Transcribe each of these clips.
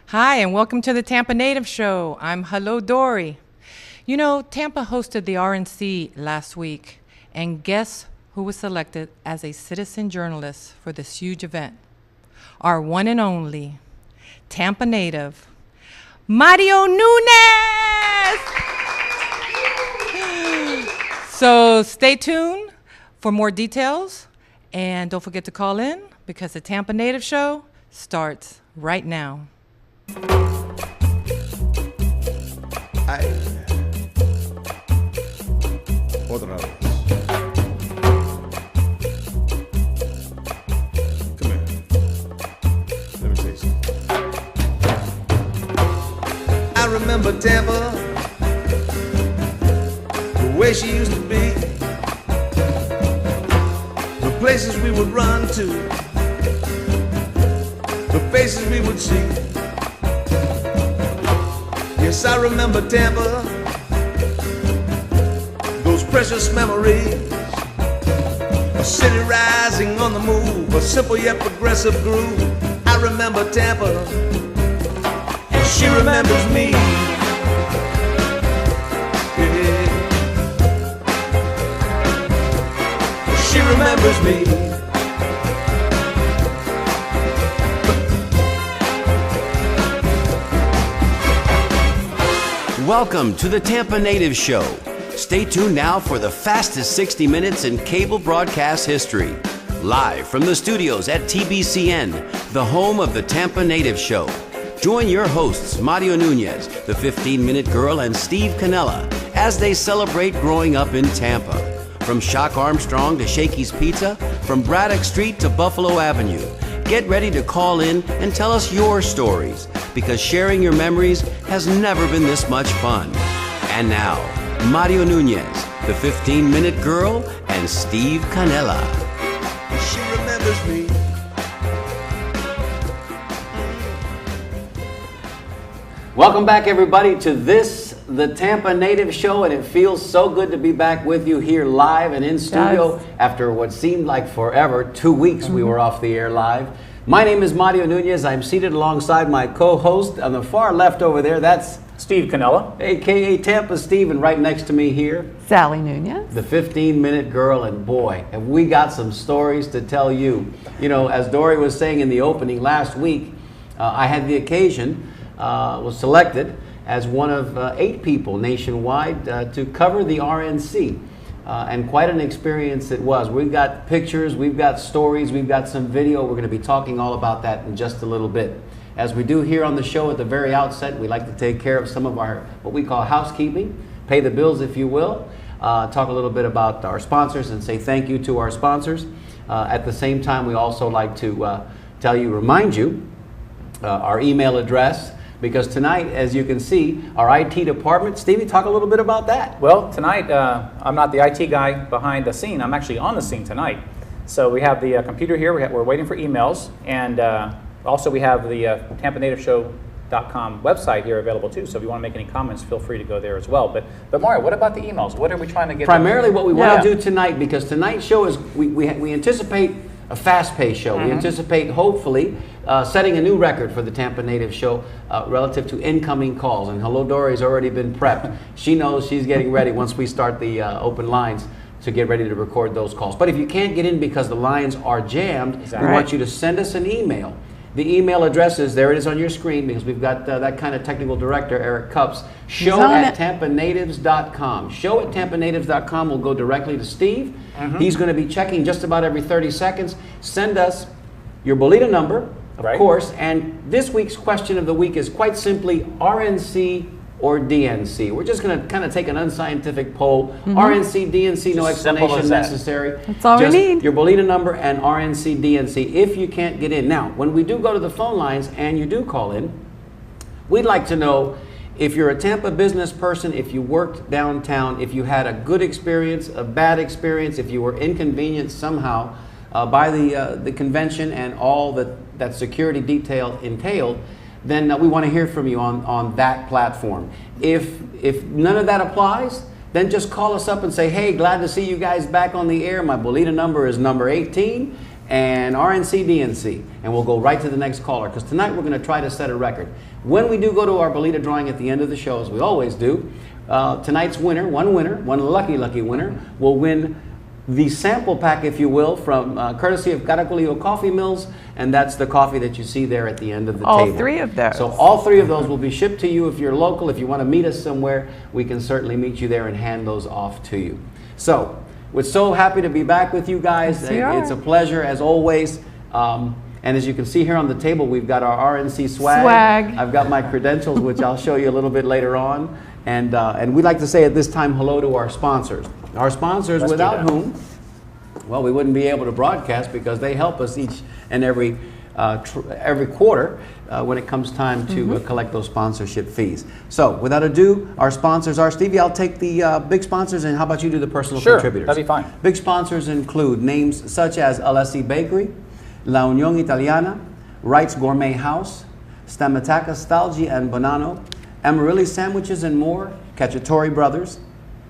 Hi, and welcome to the Tampa Natives Show. I'm Hello Dory. You know, Tampa hosted the RNC last week, and guess who was selected as a citizen journalist for this huge event? Our one and only Tampa native, Mario Nunez! So stay tuned for more details, and don't forget to call in because the Tampa Natives Show starts right now. Otra vez. Come here. Let me say something. I remember Tampa, the way she used to be, the places we would run to, the faces we would see. Yes, I remember Tampa, those precious memories, a city rising on the move, a simple yet progressive groove. I remember Tampa, and she remembers me. Yeah. She remembers me. Welcome to the Tampa Natives Show. Stay tuned now for the fastest 60 minutes in cable broadcast history. Live from the studios at TBCN, the home of the Tampa Natives Show. Join your hosts, Mario Nunez, the 15-minute girl, and Steve Canella, as they celebrate growing up in Tampa. From Shock Armstrong to Shakey's Pizza, from Braddock Street to Buffalo Avenue. Get ready to call in and tell us your stories, because sharing your memories has never been this much fun. And now, Mario Nunez, the 15-minute girl, and Steve Canella. She remembers me. Welcome back, everybody, to the Tampa Natives Show, and it feels so good to be back with you here live and in studio after what seemed like forever. 2 weeks we were off the air live. My name is Mario Nunez. I'm seated alongside my co-host on the far left over there. That's Steve Canella, a.k.a. Tampa Steve, and right next to me here, Sally Nunez, the 15-minute girl, and boy, have we got some stories to tell you. You know, as Dory was saying in the opening last week, I had the occasion, was selected as one of 8 people nationwide to cover the RNC. And quite an experience it was. We've got pictures, we've got stories, we've got some video. We're going to be talking all about that in just a little bit. As we do here on the show at the very outset, we like to take care of some of our, what we call housekeeping, pay the bills if you will, talk a little bit about our sponsors and say thank you to our sponsors. At the same time, we also like to remind you our email address, because tonight, as you can see, our IT department, Stevie, talk a little bit about that. Well, tonight, I'm not the IT guy behind the scene. I'm actually on the scene tonight. So we have the computer here. We're waiting for emails. And also we have the TampaNativeShow.com website here available too. So if you want to make any comments, feel free to go there as well. But Mario, what about the emails? What are we trying to get? Primarily what we want to do tonight, because tonight's show is, we anticipate a fast-paced show. We anticipate, hopefully, setting a new record for the Tampa Natives Show relative to incoming calls. And Hello Dory's already been prepped. She knows she's getting ready once we start the open lines to get ready to record those calls. But if you can't get in because the lines are jammed, we want you to send us an email. The email address is, there it is on your screen, because we've got that kind of technical director, Eric Cups. Show@tampanatives.com. Show@tampanatives.com will go directly to Steve. He's going to be checking just about every 30 seconds. Send us your Bolita number, of course. And this week's question of the week is quite simply RNC or DNC. We're just going to kind of take an unscientific poll. RNC, DNC, no explanation necessary. That's all just we need. Your Bolita number and RNC, DNC if you can't get in. Now, when we do go to the phone lines and you do call in, we'd like to know if you're a Tampa business person, if you worked downtown, if you had a good experience, a bad experience, if you were inconvenienced somehow by the convention and all that security detail entailed, then we want to hear from you on that platform. If none of that applies, then just call us up and say, hey, glad to see you guys back on the air. My Bolita number is number 18, and RNC DNC. And we'll go right to the next caller, because tonight we're going to try to set a record. When we do go to our Bolita drawing at the end of the show, as we always do, tonight's winner, one lucky winner, will win the sample pack, if you will, from courtesy of Caracolillo Coffee Mills, and that's the coffee that you see there at the end of the table. All three of those. So all three of those will be shipped to you if you're local. If you want to meet us somewhere, we can certainly meet you there and hand those off to you. So we're so happy to be back with you guys. Yes, we are. It's a pleasure as always. And as you can see here on the table, we've got our RNC swag. I've got my credentials, which I'll show you a little bit later on. And we'd like to say at this time hello to our sponsors. Our sponsors, without whom, well, we wouldn't be able to broadcast, because they help us each and every quarter when it comes time to collect those sponsorship fees. So, without ado, our sponsors are, Stevie, I'll take the big sponsors, and how about you do the personal contributors? That'd be fine. Big sponsors include names such as Alessi Bakery, La Union Italiana, Wright's Gourmet House, Stamataka Stalgi and Bonanno, Amarilli Sandwiches and more, Cacciatore Brothers,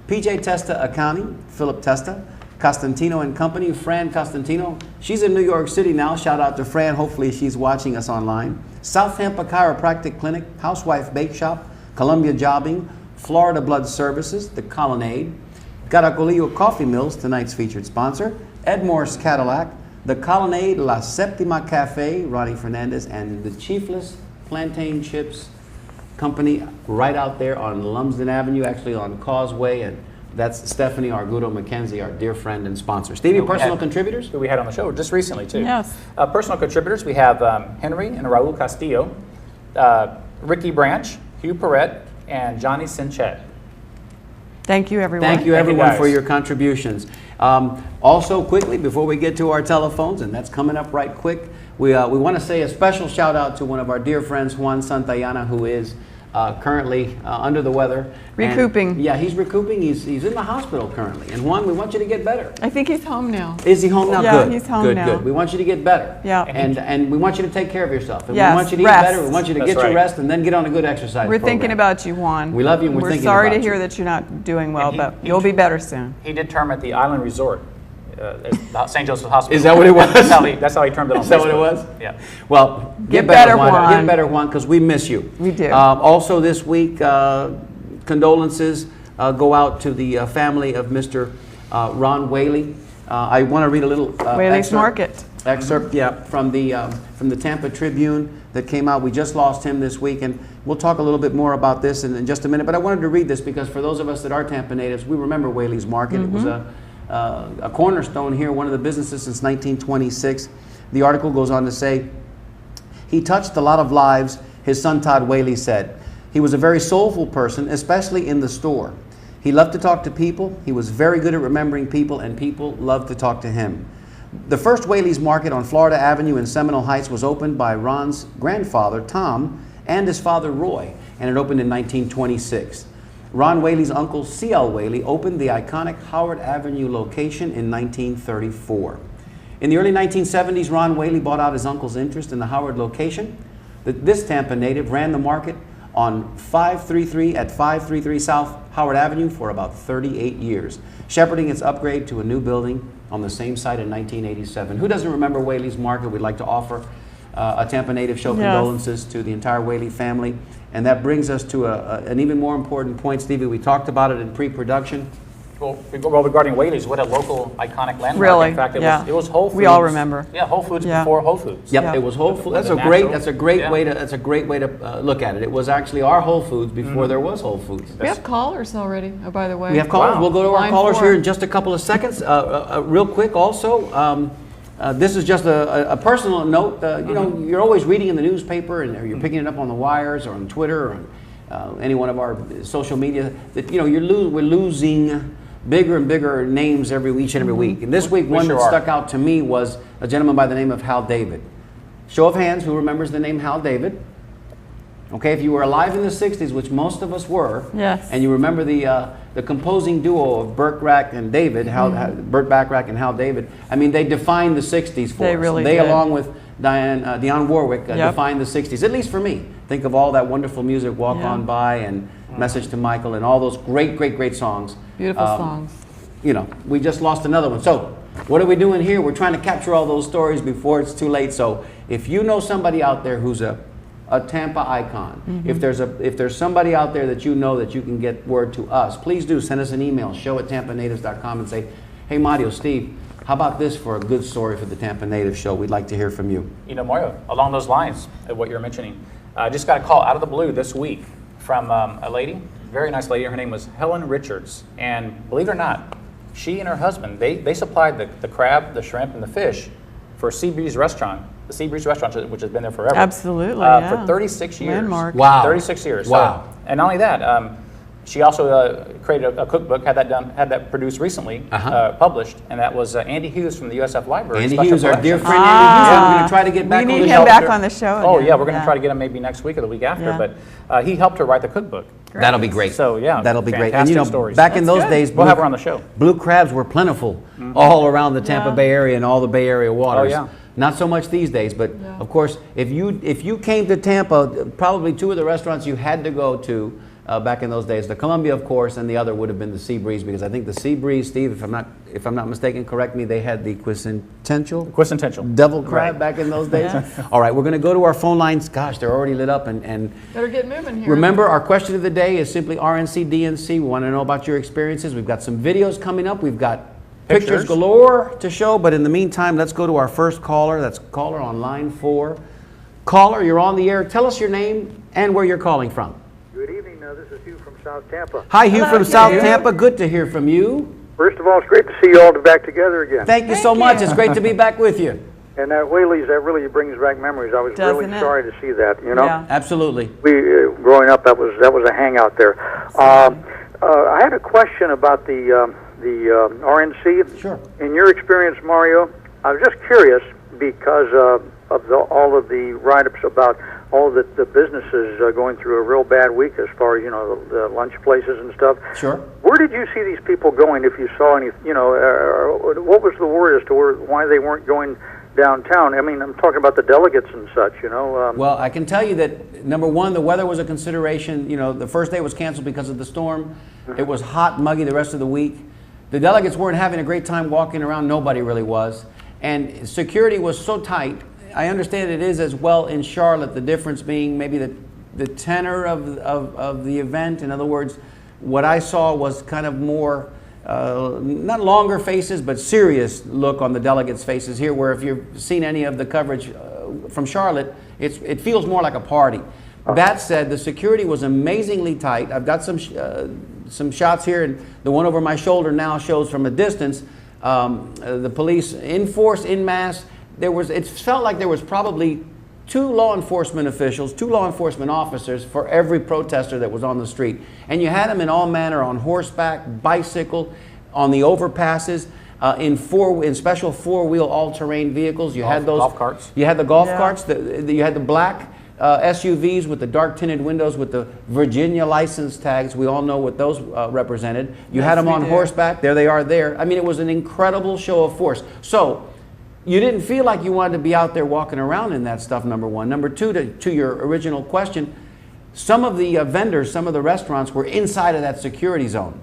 PJ Testa Accounting, Philip Testa, Costantino and Company, Fran Costantino. She's in New York City now. Shout out to Fran. Hopefully she's watching us online. South Tampa Chiropractic Clinic, Housewife Bake Shop, Columbia Jobbing, Florida Blood Services, The Colonnade, Caracolillo Coffee Mills, tonight's featured sponsor, Edmore's Cadillac, The Colonnade, La Septima Cafe, Ronnie Fernandez, and the Chiefless Plantain Chips Company right out there on Lumsden Avenue, actually on Causeway, and that's Stephanie Argudo McKenzie, our dear friend and sponsor. Stevie, personal contributors? Who we had on the show just recently, too. Yes. Personal contributors, we have Henry and Raul Castillo, Ricky Branch, Hugh Perrette, and Johnny Sinchet. Thank you, everyone. Thank you, everyone, guys. for your contributions. Also, quickly, before we get to our telephones, and that's coming up right quick, we want to say a special shout out to one of our dear friends, Juan Santayana, who is currently under the weather. Recouping. And, yeah, he's recouping. He's in the hospital currently. And Juan, we want you to get better. I think he's home now. Is he home now? Yeah, Good. he's home good, now. Good. We want you to get better. Yeah. And we want you to take care of yourself. And Yes, we want you to rest. eat better. We want you to get your rest and then get on a good exercise We're program. thinking about you, Juan. We love you and we're thinking sorry about to hear you. that you're not doing well, And but you'll be better soon. He did term at the Island Resort, St. Joseph Hospital. Is that what it was? That's how he termed it on Is that what it Facebook. was? Yeah. Well, Get better, Juan. Get better, Juan, because we miss you. We do. Also this week, condolences go out to the family of Mr. Ron Whaley. I want to read a little Whaley's Market. excerpt, yeah, from the Tampa Tribune that came out. We just lost him this week, and we'll talk a little bit more about this in just a minute. But I wanted to read this because for those of us that are Tampa natives, we remember Whaley's Market. It was a cornerstone here, one of the businesses since 1926. The article goes on to say, he touched a lot of lives, his son Todd Whaley said. He was a very soulful person, especially in the store. He loved to talk to people. He was very good at remembering people, and people loved to talk to him. The first Whaley's Market on Florida Avenue in Seminole Heights was opened by Ron's grandfather, Tom, and his father, Roy, and it opened in 1926. Ron Whaley's uncle, C.L. Whaley, opened the iconic Howard Avenue location in 1934. In the early 1970s, Ron Whaley bought out his uncle's interest in the Howard location. This Tampa native ran the market on 533 South Howard Avenue for about 38 years, shepherding its upgrade to a new building on the same site in 1987. Who doesn't remember Whaley's Market? We'd like to offer a Tampa Native Show condolences to the entire Whaley family. And that brings us to an even more important point, Stevie. We talked about it in pre-production. Well, regarding Whaley's, what a local iconic landmark. Really? In fact, it Yeah. was Whole Foods. We all remember. Yeah, Whole Foods Yeah. before Whole Foods. Yep, Yeah. it was Whole Foods. That's a great way to look at it. It was actually our Whole Foods before there was Whole Foods. We have callers already, oh, by the way. We have callers. Wow. We'll go to our Line callers 4. here in just a couple of seconds. Real quick, also, this is just a personal note. You know, you're always reading in the newspaper, and or you're picking it up on the wires or on Twitter or on any one of our social media that we're losing bigger and bigger names each and every week. And this week, one that stuck out to me was a gentleman by the name of Hal David. Show of hands, who remembers the name Hal David? Okay, if you were alive in the 60s, which most of us were, Yes. and you remember the composing duo of Burt Bacharach and David, Burt Bacharach and Hal David, I mean, they defined the 60s for us. They really They, did. along with Dionne Warwick, defined the 60s, at least for me. Think of all that wonderful music, Walk On By and Message to Michael, and all those great songs. Beautiful songs. You know, we just lost another one. So, What are we doing here? We're trying to capture all those stories before it's too late. So if you know somebody out there who's a Tampa icon, if there's somebody out there that you know that you can get word to us, please do send us an email, show@tampanatives.com, and say, hey, Mario, Steve, how about this for a good story for the Tampa Natives Show? We'd like to hear from you. You know, Mario, along those lines of what you're mentioning, I just got a call out of the blue this week from a lady, very nice lady. Her name was Helen Richards. And believe it or not, she and her husband, they supplied the crab, the shrimp, and the fish for Sea Breeze Restaurant, the Sea Breeze Restaurant, which has been there forever. Absolutely, for 36 years. Landmark. Wow. 36 years. Wow. So, and not only that, she also created a cookbook, had that produced recently, published, and that was Andy Hughes from the USF Library. Andy Special Hughes, our collection. dear friend Andy Hughes. We're going to try to get back on We the need show. him back on the show. Oh, again. yeah, we're going to try to get him maybe next week or the week after, Yeah. but he helped her write the cookbook. That'll be great. So, yeah, that'll be great. And fantastic you know, stories. back in those days, We'll have her on the show. blue crabs were plentiful all around the Tampa Bay area and all the Bay Area waters. Oh, yeah. Not so much these days, but of course, if you came to Tampa, probably two of the restaurants you had to go to back in those days, the Columbia, of course, and the other would have been the Sea Breeze, because I think the Sea Breeze, Steve, if I'm not mistaken, correct me, they had the quintessential devil crab back in those days. All right, we're going to go to our phone lines. Gosh, they're already lit up, and Better get moving here. remember, our question of the day is simply RNC, DNC. We want to know about your experiences. We've got some videos coming up. We've got pictures galore to show, but in the meantime, let's go to our first caller. That's caller on line 4. Caller, you're on the air. Tell us your name and where you're calling from. Good evening. This is Hugh from South Tampa. Hi, Hugh from South Tampa. Good to hear from you. First of all, it's great to see you all back together again. Thank you so much. It's great to be back with you. And that Whaley's, that really brings back memories. I was really sorry to see that. You know, Yeah. Absolutely. we growing up, that was a hangout there. I had a question about the RNC. Sure. In your experience, Mario, I was just curious because of all of the write-ups about all the businesses going through a real bad week as far as, you know, the lunch places and stuff. Sure. Where did you see these people going, if you saw any, you know, what was the word as to why they weren't going downtown? I mean, I'm talking about the delegates and such, you know. Well, I can tell you that, number one, the weather was a consideration. You know, the first day was canceled because of the storm. It was hot, muggy the rest of the week. The delegates weren't having a great time walking around. Nobody really was. And security was so tight. I understand it is as well in Charlotte, the difference being maybe the tenor of the event. In other words, what I saw was kind of more, not longer faces, but serious look on the delegates' faces here, where if you've seen any of the coverage from Charlotte, it feels more like a party. That said, the security was amazingly tight. I've got some shots here, and the one over my shoulder now shows from a distance the police in force, in mass. It felt like there was probably 2 law enforcement officials, 2 law enforcement officers for every protester that was on the street. And you had them in all manner, on horseback, bicycle, on the overpasses, in special 4-wheel all-terrain vehicles. You had those golf carts. You had the golf carts. You had the black SUVs with the dark tinted windows with the Virginia license tags. We all know what those represented. You had them on horseback. There they are there. I mean, it was an incredible show of force. So you didn't feel like you wanted to be out there walking around in that stuff, number one. Number two, to your original question, some of the vendors, some of the restaurants were inside of that security zone.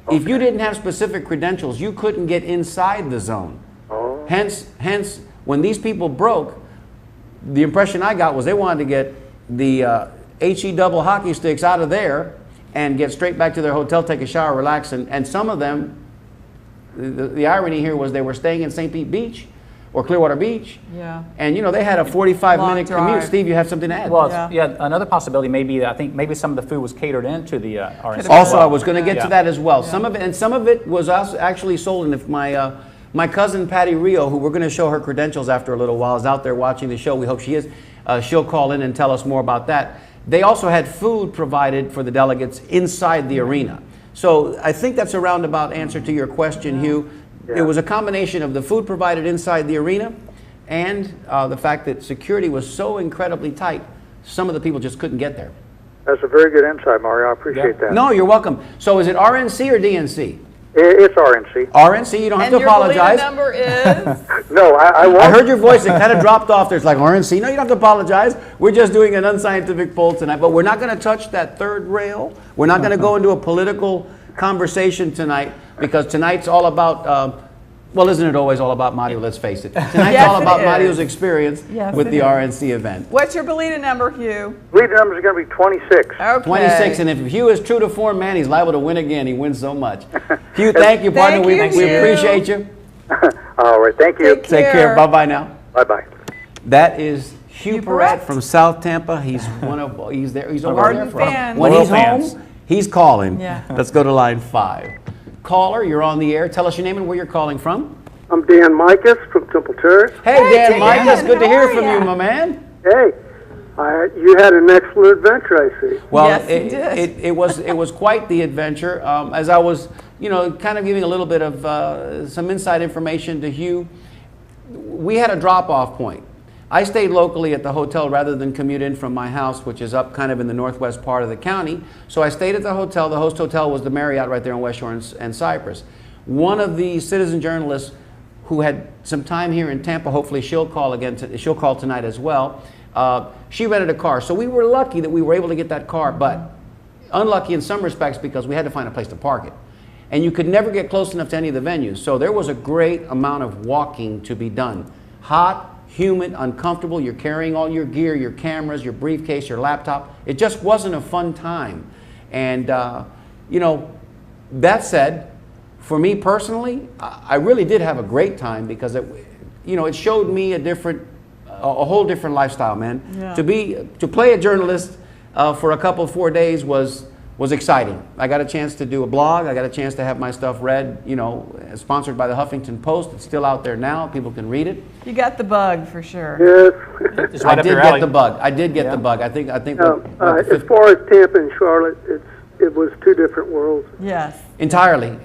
Okay. If you didn't have specific credentials, you couldn't get inside the zone. Oh. Hence, when these people broke, the impression I got was they wanted to get the HE double hockey sticks out of there and get straight back to their hotel, take a shower, relax. And some of them, the irony here was they were staying in St. Pete Beach or Clearwater Beach. Yeah. And, you know, they had a 45-minute commute. Steve, you have something to add? Well, another possibility may be that I think maybe some of the food was catered into the RNC. Also, I was going to get to that as well. Some of it was actually sold. And if my cousin Patty Rio, who we're going to show her credentials after a little while, is out there watching the show. We hope she is. She'll call in and tell us more about that. They also had food provided for the delegates inside the arena. So I think that's a roundabout answer to your question, Hugh. It was a combination of the food provided inside the arena and the fact that security was so incredibly tight, some of the people just couldn't get there. That's a very good insight, Mario. I appreciate that. No, you're welcome. So is it RNC or DNC? It's RNC. RNC, you don't have to apologize. And your number is? No, I won't. I heard your voice. It kind of dropped off there. It's like, RNC? No, you don't have to apologize. We're just doing an unscientific poll tonight. But we're not going to touch that third rail. We're not going to go into a political conversation tonight, because tonight's all about Well, isn't it always all about Mario? Let's face it. Tonight's Yes, all it about is. Mario's experience Yes, with it the is. RNC event. What's your Belina number, Hugh? Lead number is going to be 26. Okay. 26, and if Hugh is true to form, man, he's liable to win again. He wins so much. Hugh, thank you, partner. Thank you, we Hugh. appreciate you. All right, thank you. Take Take care. care. Bye-bye now. Bye-bye. That is Hugh Hugh Perrette Perrette. from South Tampa. He's he's there. He's over Ardent there. fan. When Loyal he's fans. home, he's calling. Yeah. Let's go to line 5. Caller, you're on the air. Tell us your name and where you're calling from. I'm Dan Micus from Temple Terrace. Hey, Hey, Dan Micus, good to how hear are from ya? you, my man. Hey, you had an excellent adventure, I see. Well, Yes, he did. it was quite the adventure. As I was, kind of giving a little bit of some inside information to Hugh, we had a drop-off point. I stayed locally at the hotel rather than commute in from my house, which is up kind of in the northwest part of the county. So I stayed at the hotel. The host hotel was the Marriott right there on West Shore and Cypress. One of the citizen journalists who had some time here in Tampa, hopefully she'll call again. She'll call tonight as well. She rented a car, so we were lucky that we were able to get that car, but unlucky in some respects because we had to find a place to park it. And you could never get close enough to any of the venues. So there was a great amount of walking to be done. Hot, humid, uncomfortable. You're carrying all your gear, your cameras, your briefcase, your laptop. It just wasn't a fun time. And, that said, for me personally, I really did have a great time because it showed me a whole different lifestyle, man. Yeah. To play a journalist for a couple 4 days was exciting. I got a chance to do a blog. I got a chance to have my stuff read, sponsored by the Huffington Post. It's still out there now. People can read it. You got the bug for sure. Yes. It's right I up did your get alley. the bug. I did get Yeah. the bug. I think. As far as Tampa and Charlotte, it was two different worlds. Yes. Entirely.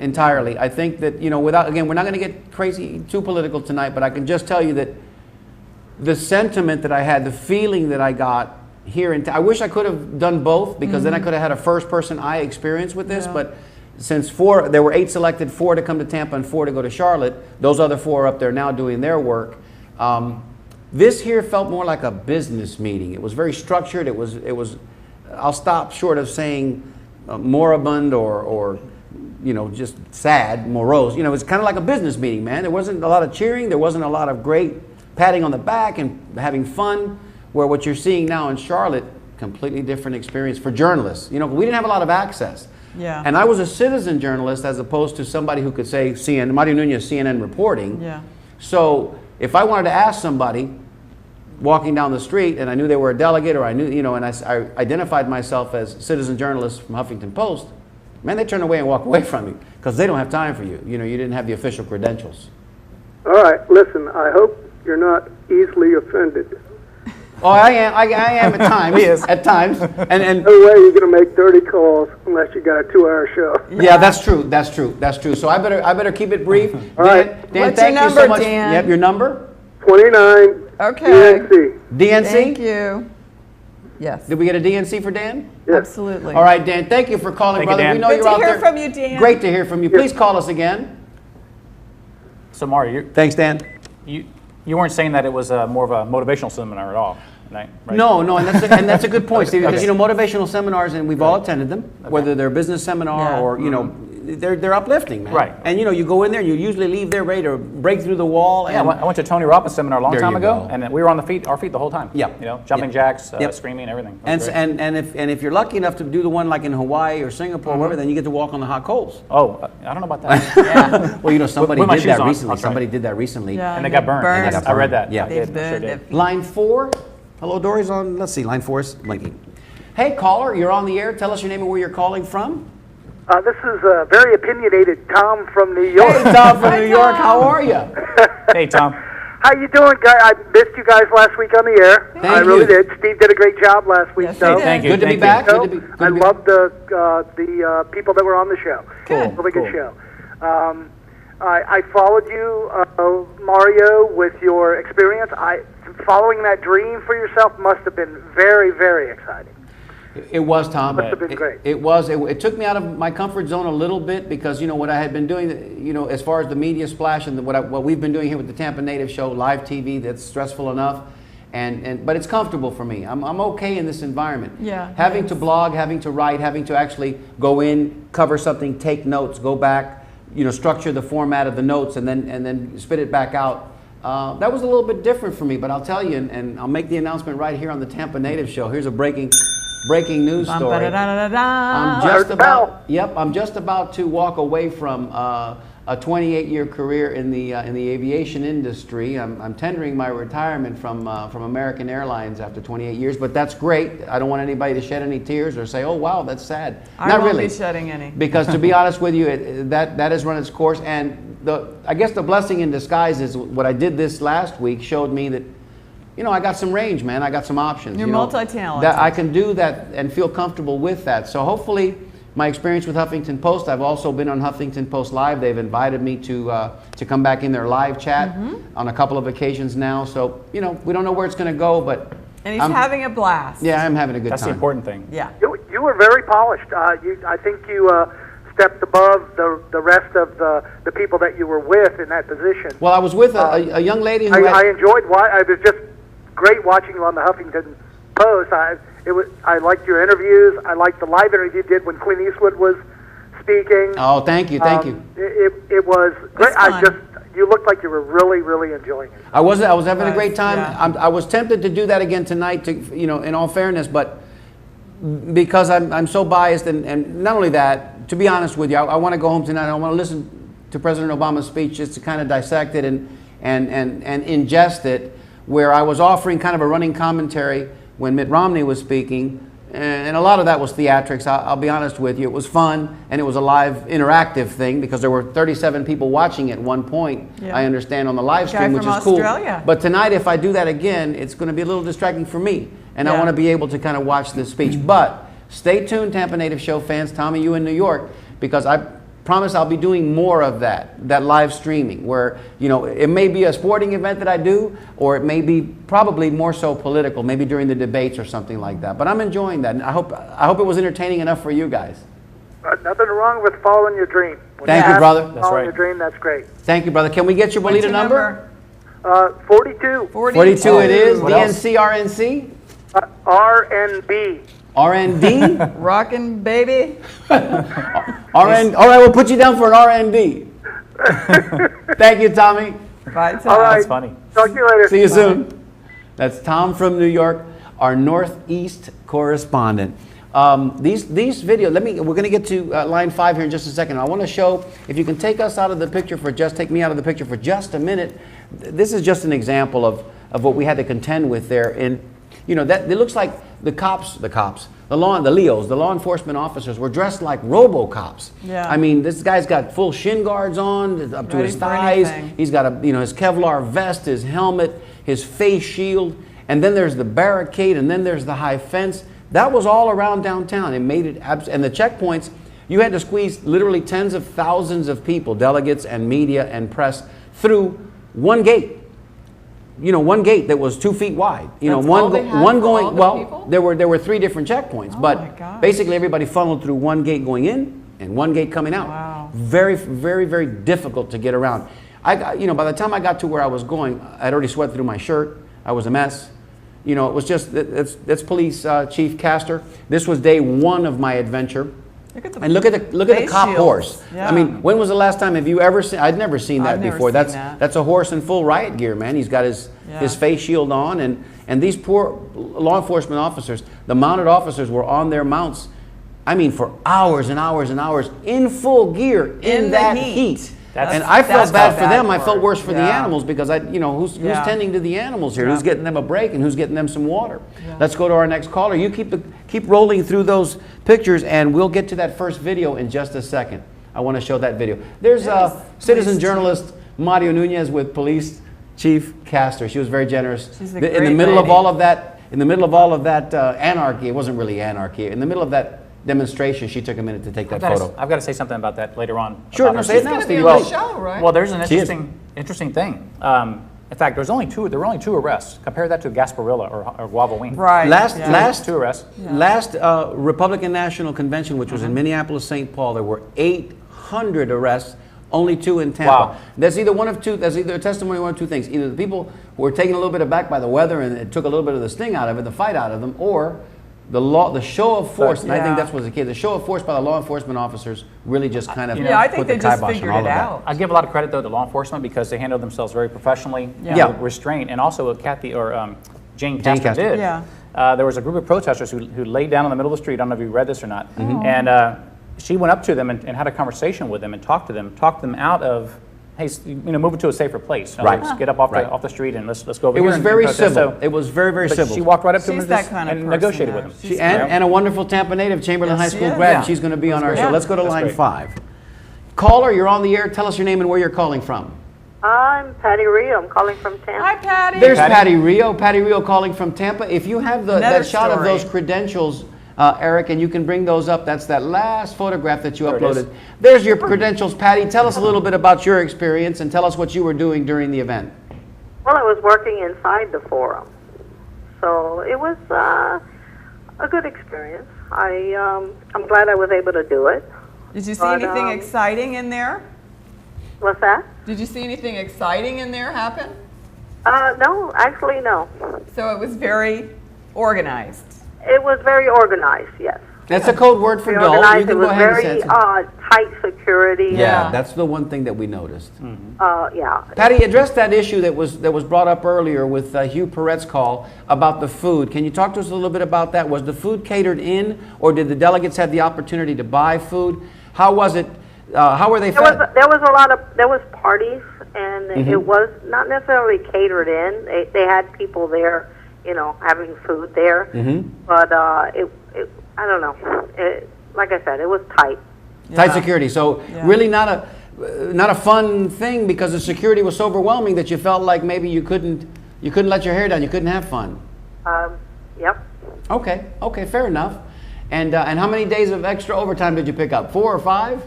I think that, we're not going to get crazy too political tonight, but I can just tell you that the sentiment that I had, the feeling that I got here I wish I could have done both because then I could have had a first-person eye experience with this, Yeah. but since there were 8 selected, 4 to come to Tampa and 4 to go to Charlotte, those other 4 are up there now doing their work. This here felt more like a business meeting. It was very structured. It was I'll stop short of saying moribund or just sad, morose. It's kind of like a business meeting, man. There wasn't a lot of cheering. There wasn't a lot of great patting on the back and having fun, where what you're seeing now in Charlotte, completely different experience for journalists. We didn't have a lot of access. Yeah. And I was a citizen journalist as opposed to somebody who could say Mario Nunez, CNN reporting. Yeah. So if I wanted to ask somebody walking down the street and I knew they were a delegate or I knew, and I identified myself as citizen journalist from Huffington Post, man, they turn away and walk away from you because they don't have time for you. You didn't have the official credentials. All right, listen, I hope you're not easily offended. Oh, I am at times. He is. At times. And No way you're going to make 30 calls unless you got a 2-hour show. yeah, that's true. So I better keep it brief. All right. Dan, What's thank your you so number, much. Dan? Yep, your number? 29 Okay. DNC. DNC? Thank you. Yes. Did we get a DNC for Dan? Yes. Absolutely. All right, Dan, thank you for calling, Thank you, brother. Dan. We know Good you're to out hear there. from you, Dan. Great to hear from you. Please call us again. So Mario, Thanks, Dan. you weren't saying that it was more of a motivational seminar at all, right? No, and that's a good point, Steve, because Okay. motivational seminars, and we've all attended them, whether they're a business seminar Yeah. or they're uplifting, man. Right. And you go in there, and you usually leave there ready to break through the wall. Yeah, And I went to Tony Robbins' seminar a long There time you ago, go. and we were on our feet the whole time. Yeah. Jumping Yep. jacks, Yep. screaming, everything. It was And great. and if you're lucky enough to do the one like in Hawaii or Singapore, wherever, then you get to walk on the hot coals. Oh, I don't know about that. Yeah. Well, somebody With my did that shoes on, recently. I'll try. Somebody did that recently. Yeah. And they got burned. Burned. I read that. Yeah. I They did. I sure burned did. it. Line 4. Hello, Dory's on. Let's see. Line 4 is blinking. Hey, caller, you're on the air. Tell us your name and where you're calling from. This is very opinionated Tom from New York. Hey, Tom from Hi, New York. Tom. How are you? Hey, Tom. How you doing, guys? I missed you guys last week on the air. Thank I really you. did. Steve did a great job last week. Yes, he though. did. Thank you. Good to be thank back. you. Good to be. I loved the people that were on the show. Cool, Really good cool. show. I followed you, Mario, with your experience. Following that dream for yourself must have been very, very exciting. It was, Tom. Must have been great. It was. It took me out of my comfort zone a little bit because what I had been doing, as far as the media splash and what we've been doing here with the Tampa Natives Show, live TV, that's stressful enough. But it's comfortable for me. I'm okay in this environment. Yeah, Having yes. to blog, having to write, having to actually go in, cover something, take notes, go back, structure the format of the notes and then spit it back out. That was a little bit different for me, but I'll tell you, and I'll make the announcement right here on the Tampa Natives Show. Here's a breaking news story. I'm just about to walk away from a 28-year career in the aviation industry. I'm tendering my retirement from American Airlines after 28 years, but that's great. I don't want anybody to shed any tears or say, "Oh, wow, that's sad." I won't be shedding any. Because to be honest with you, that has run its course, and I guess the blessing in disguise is what I did this last week showed me that, I got some range, man. I got some options. You're multi-talented. That I can do that and feel comfortable with that. So hopefully, my experience with Huffington Post, I've also been on Huffington Post Live. They've invited me to come back in their live chat on a couple of occasions now. So, we don't know where it's going to go, but... And he's having a blast. Yeah, I'm having a good time. That's the important thing. Yeah. You were very polished. I think you stepped above the rest of the people that you were with in that position. Well, I was with a young lady who I enjoyed it was just great watching you on the Huffington Post. I liked your interviews. I liked the live interview you did when Clint Eastwood was speaking. Oh, thank you. It was great. You looked like you were really, really enjoying it. I was having a great time. Yeah. I was tempted to do that again tonight, in all fairness, but because I'm so biased, and not only that, to be honest with you, I want to go home tonight. I want to listen to President Obama's speech just to kind of dissect it and ingest it, where I was offering kind of a running commentary when Mitt Romney was speaking, and a lot of that was theatrics. I'll be honest with you. It was fun, and it was a live interactive thing because there were 37 people watching at one point, I understand, on the live stream, which is Australia. Cool. But tonight, if I do that again, it's going to be a little distracting for me, and I want to be able to kind of watch this speech. But stay tuned, Tampa Native Show fans, Tommy, you in New York, because I promise I'll be doing more of that live streaming, where it may be a sporting event that I do, or it may be probably more so political, maybe during the debates or something like that. But I'm enjoying that, and I hope it was entertaining enough for you guys. Nothing wrong with following your dream. Thank you, brother. That's Following right. your dream, that's great. Thank you, brother. Can we get your bolita number? 42. 42 it is. What else? DNC, RNC? RNB. RND? Rockin' baby. All right, we'll put you down for an RND. Thank you, Tommy. Bye, Tom. All right. That's funny. Talk to you later. See you soon. That's Tom from New York, our Northeast correspondent. These videos, we're going to get to line 5 here in just a second. I want to show, if you can take us out of the picture take me out of the picture for just a minute. This is just an example of what we had to contend with there. And, that it looks like the law enforcement officers were dressed like RoboCops. Yeah. I mean, this guy's got full shin guards on up to Ready his for thighs. anything. He's got his Kevlar vest, his helmet, his face shield, and then there's the barricade, and then there's the high fence. That was all around downtown. It made it and the checkpoints, you had to squeeze literally tens of thousands of people, delegates and media and press, through one gate. One gate that was 2 feet wide. That's all they had one for all going. the Well, people? there were 3 different checkpoints, Oh my but gosh. basically everybody funneled through one gate going in and one gate coming out. Wow. Very, very, very difficult to get around. By the time I got to where I was going, I'd already sweat through my shirt. I was a mess. It was just that's Police Chief Castor. This was day 1 of my adventure. Look at the face cop shields. horse. Yeah. I mean, when was the last time have you ever seen? I'd never seen that I've never before. seen that. That's a horse in full riot gear, man. He's got his face shield on, and these poor law enforcement officers, the mounted officers, were on their mounts. I mean, for hours and hours and hours in full gear in the that heat. heat. That's- And I felt that's bad the for them. bad I felt part. worse for the Yeah. animals because who's Yeah. tending to the animals here? Yeah. Who's getting them a break and who's getting them some water? Let's go to our next caller. You keep rolling through those pictures, and we'll get to that first video in just a second. I want to show that video. There's citizen journalist Mario Nunez with Police Chief Castor. She was very generous. She's a In the great middle of lady. all of that, anarchy. It wasn't really anarchy. In the middle of that demonstration, she took a minute to take that photo. I've got to say something about that later on. Sure, about no, her say it speech. now, It's gonna Steve. be on the show, right? Well, there's an She is. interesting thing. In fact, there were only 2 arrests. Compare that to Gasparilla or Guava Wing. Right. Last 2 arrests. Last Republican National Convention, which was in Minneapolis, St. Paul, there were 800 arrests, only 2 in Tampa. Wow. That's either one of two. That's either a testimony of one of two things. Either the people were taken a little bit aback by the weather and it took a little bit of the sting out of it, the fight out of them, or the show of force, and I think Yeah. that's what's the key. The show of force by the law enforcement officers really just kind of Yeah, I think put they the just kibosh on figured all it of that. out. I give a lot of credit though to law enforcement because they handled themselves very professionally, Yeah. with restraint, and also what Kathy or Jane Jane Castor Castor. did. Yeah. There was a group of protesters who laid down in the middle of the street. I don't know if you read this or not. Mm-hmm. And she went up to them and had a conversation with them and talked them out of, hey, move it to a safer place. In other Right. words, get up off Right. the street and let's go over It here. was and very protest. civil. So- It was very, very but civil. she walked right up to She's him that kind of and person, negotiated though. with him. She's And a wonderful Tampa native, Chamberlain High Yes, School she is. grad. Yeah. She's going to be on our That's show. great. Let's go to That's line great. 5. Caller, you're on the air. Tell us your name and where you're calling from. I'm Patty Rio. I'm calling from Tampa. Hi, Patty. There's Patty. Patty Rio. Patty Rio calling from Tampa. If you have Another that shot of story. those credentials, Eric, and you can bring those up. That's that last photograph that you There it uploaded. is. There's your credentials, Patty. Tell us a little bit about your experience and tell us what you were doing during the event. Well, I was working inside the forum, so it was a good experience. I'm glad I was able to do it. Did you see But, anything exciting in there? What's that? Did you see anything exciting in there happen? No, actually, no. So it was very organized. It was very organized. Yes. That's a code word for Very dull. You organized. It can was go ahead and say very it. tight security. Yeah. That's the one thing that we noticed. Yeah. Patty, address that issue that was brought up earlier with Hugh Perret's call about the food. Can you talk to us a little bit about that? Was the food catered in, or did the delegates have the opportunity to buy food? How was it? How were they There fed? was parties, and it was not necessarily catered in. They had people there, having food there. But I don't know. Like I said, it was tight. Tight security. So Yeah. really not a fun thing because the security was so overwhelming that you felt like maybe you couldn't let your hair down. You couldn't have fun. Yep. Okay, fair enough. And how many days of extra overtime did you pick up? 4 or 5?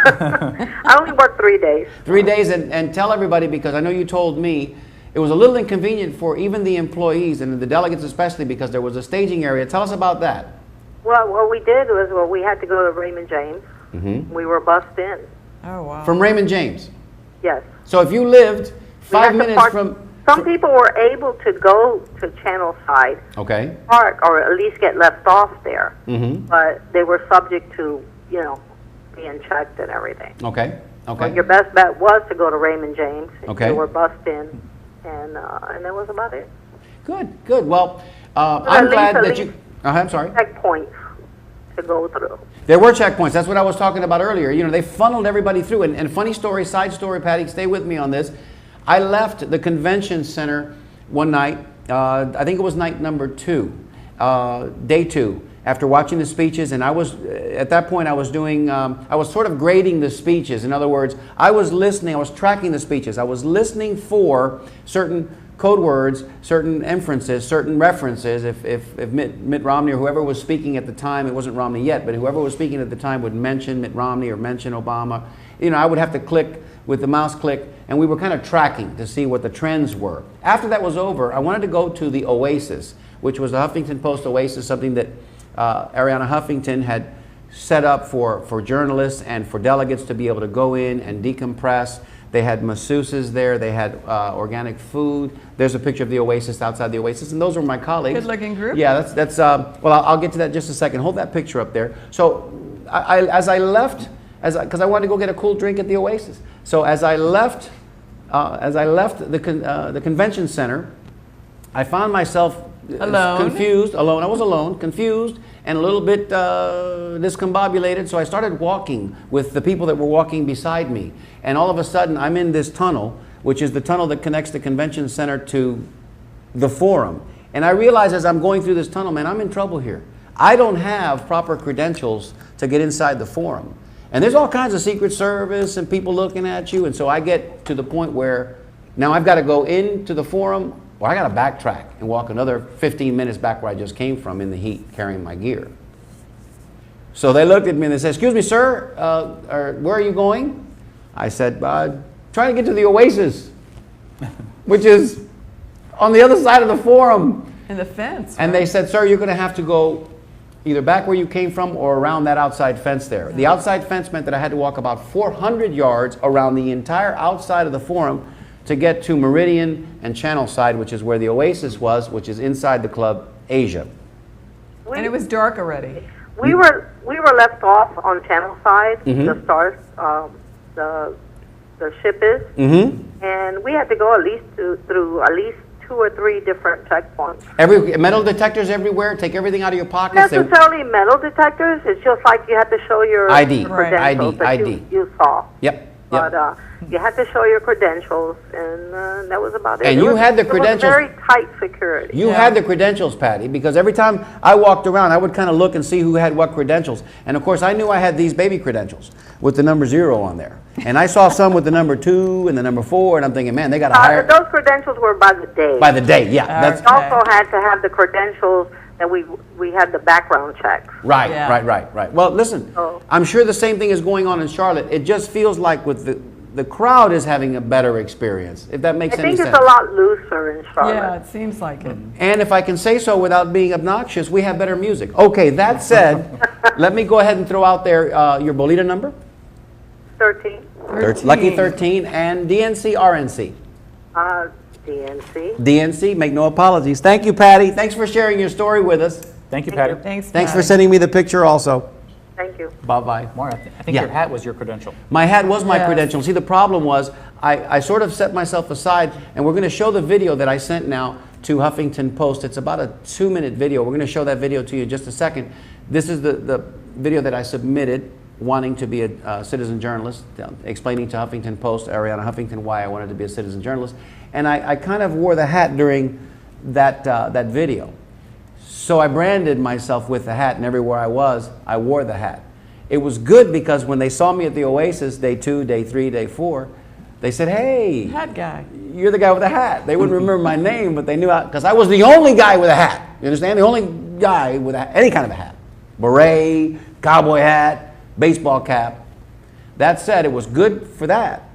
I only worked 3 days. 3 days, and tell everybody, because I know you told me it was a little inconvenient for even the employees and the delegates especially because there was a staging area. Tell us about that. Well, what we did was, we had to go to Raymond James. We were bussed in. Oh, wow. From Raymond James. Yes. So if you lived We had 5 to minutes park- from... Some people were able to go to Channel Side Okay. Park, or at least get left off there. Mm-hmm. But they were subject to, being checked and everything. Okay. But your best bet was to go to Raymond James. Okay. They were bussed in, and that was about it. Good. Well, I'm glad that you... I'm sorry. Checkpoints to go through. There were checkpoints. That's what I was talking about earlier. They funneled everybody through. And funny story, side story, Patty, stay with me on this. I left the convention center one night. I think it was night number 2, day 2, after watching the speeches. And I was, at that point, I was doing, I was sort of grading the speeches. In other words, I was listening, I was tracking the speeches. I was listening for certain code words, certain inferences, certain references. If Mitt Romney or whoever was speaking at the time, it wasn't Romney yet, but whoever was speaking at the time would mention Mitt Romney or mention Obama, I would have to click with the mouse click, and we were kind of tracking to see what the trends were. After that was over, I wanted to go to the Oasis, which was the Huffington Post Oasis, something that Ariana Huffington had set up for journalists and for delegates to be able to go in and decompress. They had masseuses there. They had organic food. There's a picture of the Oasis outside the Oasis, and those were my colleagues. Good-looking group. Yeah, that's. Well, I'll get to that in just a second. Hold that picture up there. So, as I left, because I wanted to go get a cool drink at the Oasis. So as I left the convention center, I found myself Alone? confused, alone. I was alone, confused, and a little bit discombobulated. So I started walking with the people that were walking beside me. And all of a sudden, I'm in this tunnel, which is the tunnel that connects the convention center to the forum. And I realize as I'm going through this tunnel, man, I'm in trouble here. I don't have proper credentials to get inside the forum. And there's all kinds of Secret Service and people looking at you. And so I get to the point where now I've got to go into the forum, or I got to backtrack and walk another 15 minutes back where I just came from in the heat carrying my gear. So they looked at me and they said, "Excuse me, sir, where are you going?" I said, "Trying to get to the Oasis," which is on the other side of the forum. And the fence. And right? they said, "Sir, you're going to have to go either back where you came from or around that outside fence there." The outside fence meant that I had to walk about 400 yards around the entire outside of the forum to get to Meridian and Channel Side, which is where the Oasis was, which is inside the club Asia. And it was dark already. We were left off on channel side. Mm-hmm. The stars, the ship is, Mm-hmm. and we had to go through at least 2 or 3 different checkpoints. Every metal detectors everywhere. Take everything out of your pockets. Not necessarily metal detectors. It's just like you had to show your ID. credentials that ID. you saw. Yep. But you had to show your credentials, and that was about it. And you had the credentials. It was very tight security. You had the credentials, Patty, because every time I walked around, I would kind of look and see who had what credentials. And of course, I knew I had these baby credentials with the number 0 on there. And I saw some with the number 2 and the number 4, and I'm thinking, man, they got a higher. Those credentials were by the day. By the day, yeah. That's We also had to have the credentials that we had the background checks. right, Yeah. right. Well, listen, Oh. I'm sure the same thing is going on in Charlotte. It just feels like with the crowd is having a better experience, if that makes I any think sense. it's a lot looser in Charlotte. Yeah, it seems like it. And if I can say so without being obnoxious, we have better music. Okay, that said, let me go ahead and throw out there your Bolita number. 13. Lucky 13 and DNC, RNC. DNC. DNC, make no apologies. Thank you, Patty. Thanks for sharing your story with us. Thank you, Patty. Thanks, Thanks for Patty. sending me the picture also. Thank you. Bye-bye. Mario, I think Yeah. your hat was your credential. My hat was my Yes. credential. See, the problem was I sort of set myself aside, and we're going to show the video that I sent now to Huffington Post. It's about a 2-minute video. We're going to show that video to you in just a second. This is the video that I submitted wanting to be a citizen journalist, explaining to Huffington Post, Ariana Huffington, why I wanted to be a citizen journalist. And I kind of wore the hat during that video. So I branded myself with the hat, and everywhere I wore the hat. It was good because when they saw me at the Oasis, day 2, day 3, day 4, they said, hey, Hat guy. you're the guy with the hat. They wouldn't remember my name, but they knew because I was the only guy with a hat. You understand? The only guy with any kind of a hat. Beret, cowboy hat, baseball cap. That said, it was good for that,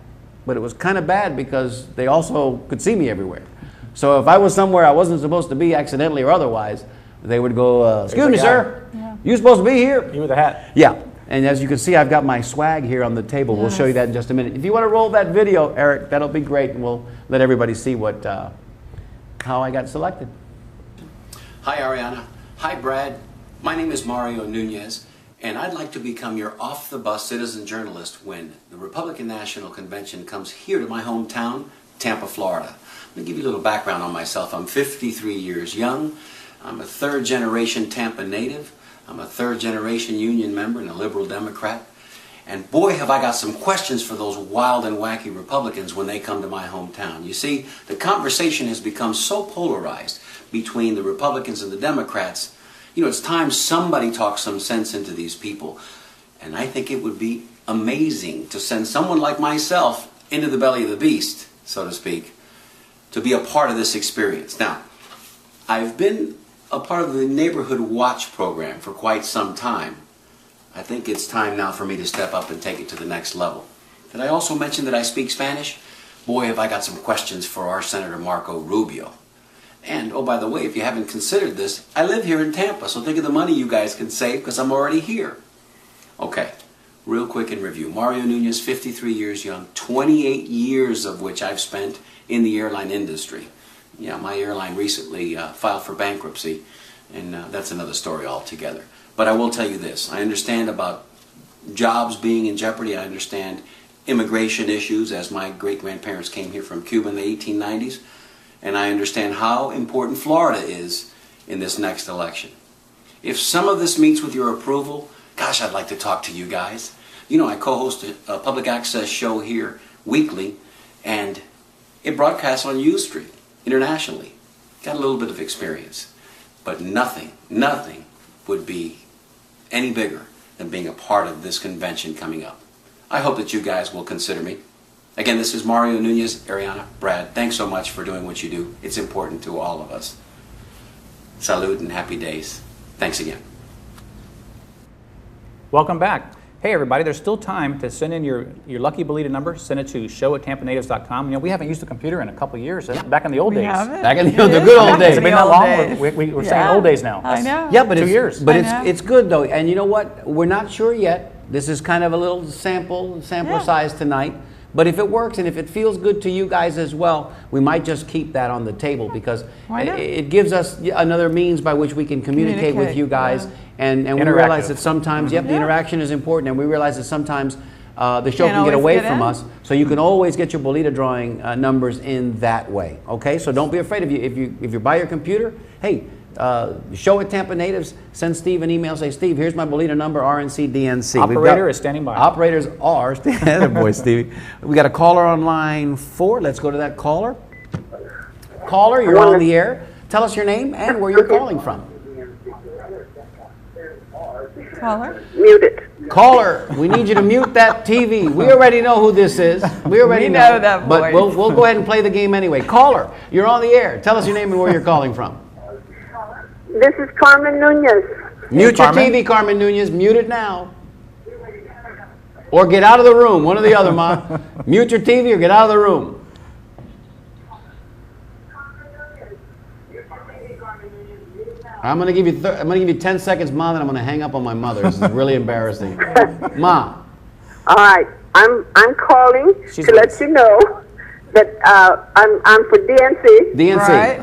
but it was kind of bad because they also could see me everywhere. So if I was somewhere I wasn't supposed to be accidentally or otherwise, they would go, excuse me, guy. sir, you supposed to be here? You with a hat. Yeah, and as you can see, I've got my swag here on the table. We'll show you that in just a minute. If you want to roll that video, Eric, that'll be great, and we'll let everybody see how I got selected. Hi, Ariana. Hi, Brad. My name is Mario Nunez, and I'd like to become your off-the-bus citizen journalist when the Republican National Convention comes here to my hometown, Tampa, Florida. Let me give you a little background on myself. I'm 53 years young. I'm a third-generation Tampa native. I'm a third-generation union member and a liberal Democrat. And boy, have I got some questions for those wild and wacky Republicans when they come to my hometown. You see, the conversation has become so polarized between the Republicans and the Democrats. You know, it's time somebody talks some sense into these people. And I think it would be amazing to send someone like myself into the belly of the beast, so to speak, to be a part of this experience. Now, I've been a part of the Neighborhood Watch program for quite some time. I think it's time now for me to step up and take it to the next level. Did I also mention that I speak Spanish? Boy, have I got some questions for our Senator Marco Rubio. And, oh, by the way, if you haven't considered this, I live here in Tampa, so think of the money you guys can save because I'm already here. Okay, real quick in review. Mario Nunez, 53 years young, 28 years of which I've spent in the airline industry. Yeah, my airline recently filed for bankruptcy, and that's another story altogether. But I will tell you this. I understand about jobs being in jeopardy. I understand immigration issues, as my great-grandparents came here from Cuba in the 1890s. And I understand how important Florida is in this next election. If some of this meets with your approval, gosh, I'd like to talk to you guys. You know, I co-host a public access show here weekly, and it broadcasts on U Street internationally. Got a little bit of experience. But nothing would be any bigger than being a part of this convention coming up. I hope that you guys will consider me. Again, this is Mario Nunez, Ariana, Brad. Thanks so much for doing what you do. It's important to all of us. Salud and happy days. Thanks again. Welcome back. Hey, everybody, there's still time to send in your lucky Bolita number. Send it to show@tampanatives.com. You know, we haven't used a computer in a couple of years. Back in the old days. Back in the good old days. Has it been that long? We're saying old days now. I know. Yeah, but 2 years. But it's good though, and you know what? We're not sure yet. This is kind of a little sample size tonight. But if it works and if it feels good to you guys as well, we might just keep that on the table because it gives us another means by which we can communicate with you guys. And we realize that sometimes, the interaction is important, and we realize that sometimes the show can get away from us. So you can always get your bolita drawing numbers in that way. Okay, so don't be afraid. If you buy your computer, hey, show it Tampa Natives. Send Steve an email. Say, Steve, here's my bolita number, RNC DNC. Operator is standing by. Operators are standing by. Boy, Stevie. We got a caller on line 4. Let's go to that caller. Caller, you're on the air. Tell us your name and where you're calling from. Caller? Mute it. Caller, we need you to mute that TV. We already know who this is. We already know that but voice. we'll go ahead and play the game anyway. Caller, you're on the air. Tell us your name and where you're calling from. This is Carmen Nunez. Mute your TV, Carmen Nunez. Mute it now. Or get out of the room. One or the other, Ma. Mute your TV or get out of the room. I'm gonna give you 10 seconds, Ma, then I'm gonna hang up on my mother. This is really embarrassing. Ma. All right, I'm calling to let you know that I'm for DNC. DNC. Right.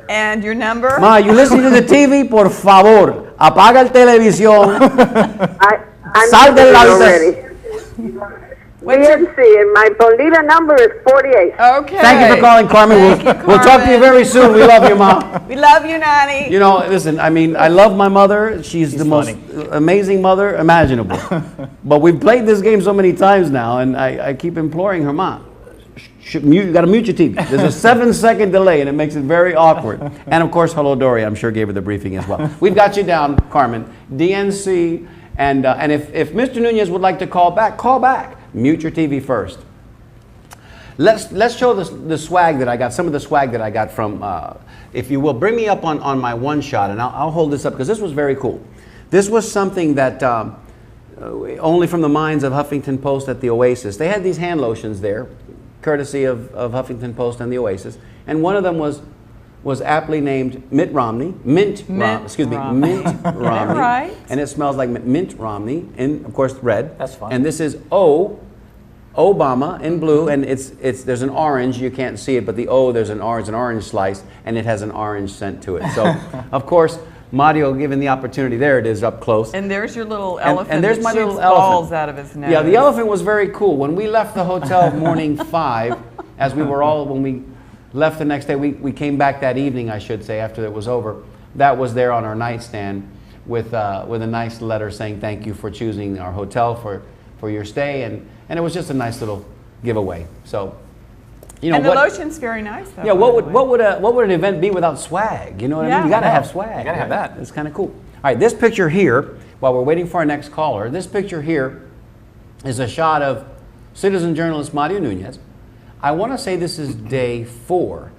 And your number? Ma, you listening to the TV? Por favor, apaga el televisión. Sal de la already. DNC, and my bolita number is 48. Okay. Thank you for calling, Carmen. We'll talk to you very soon. We love you, Ma. We love you, Nani. You know, listen, I mean, I love my mother. She's the most amazing mother imaginable. But we've played this game so many times now, and I keep imploring her, Ma, you got to mute your TV. There's a 7-second delay, and it makes it very awkward. And of course, hello, Dory. I'm sure gave her the briefing as well. We've got you down, Carmen. DNC, and if Mr. Nunez would like to call back, call back. Mute your TV first. Let's show the swag that I got, some of the swag that I got from, if you will, bring me up on my one shot, and I'll hold this up because this was very cool. This was something that only from the minds of Huffington Post at the Oasis. They had these hand lotions there, courtesy of Huffington Post and the Oasis, and one of them was aptly named Mint Romney, Mint Romney, Right. And it smells like Mint Romney, in of course red. That's fun. And this is Obama in blue, and there's an orange. You can't see it, but the O, there's an orange slice, and it has an orange scent to it. So, of course, Mario, given the opportunity, there it is up close. And there's your little elephant. And there's my that little shoots elephant. balls out of his nose. Yeah, the elephant was very cool. When we left the hotel morning 5, when we left the next day, we came back that evening, I should say, after it was over. That was there on our nightstand with a nice letter saying thank you for choosing our hotel for your stay, and it was just a nice little giveaway. So, you know, and the lotion's very nice, though. Yeah, what would an event be without swag? You know what I mean? You got to have swag. You got to have that. It's kind of cool. All right, this picture here, while we're waiting for our next caller, this picture here is a shot of citizen journalist Mario Nunez. I want to say this is day 4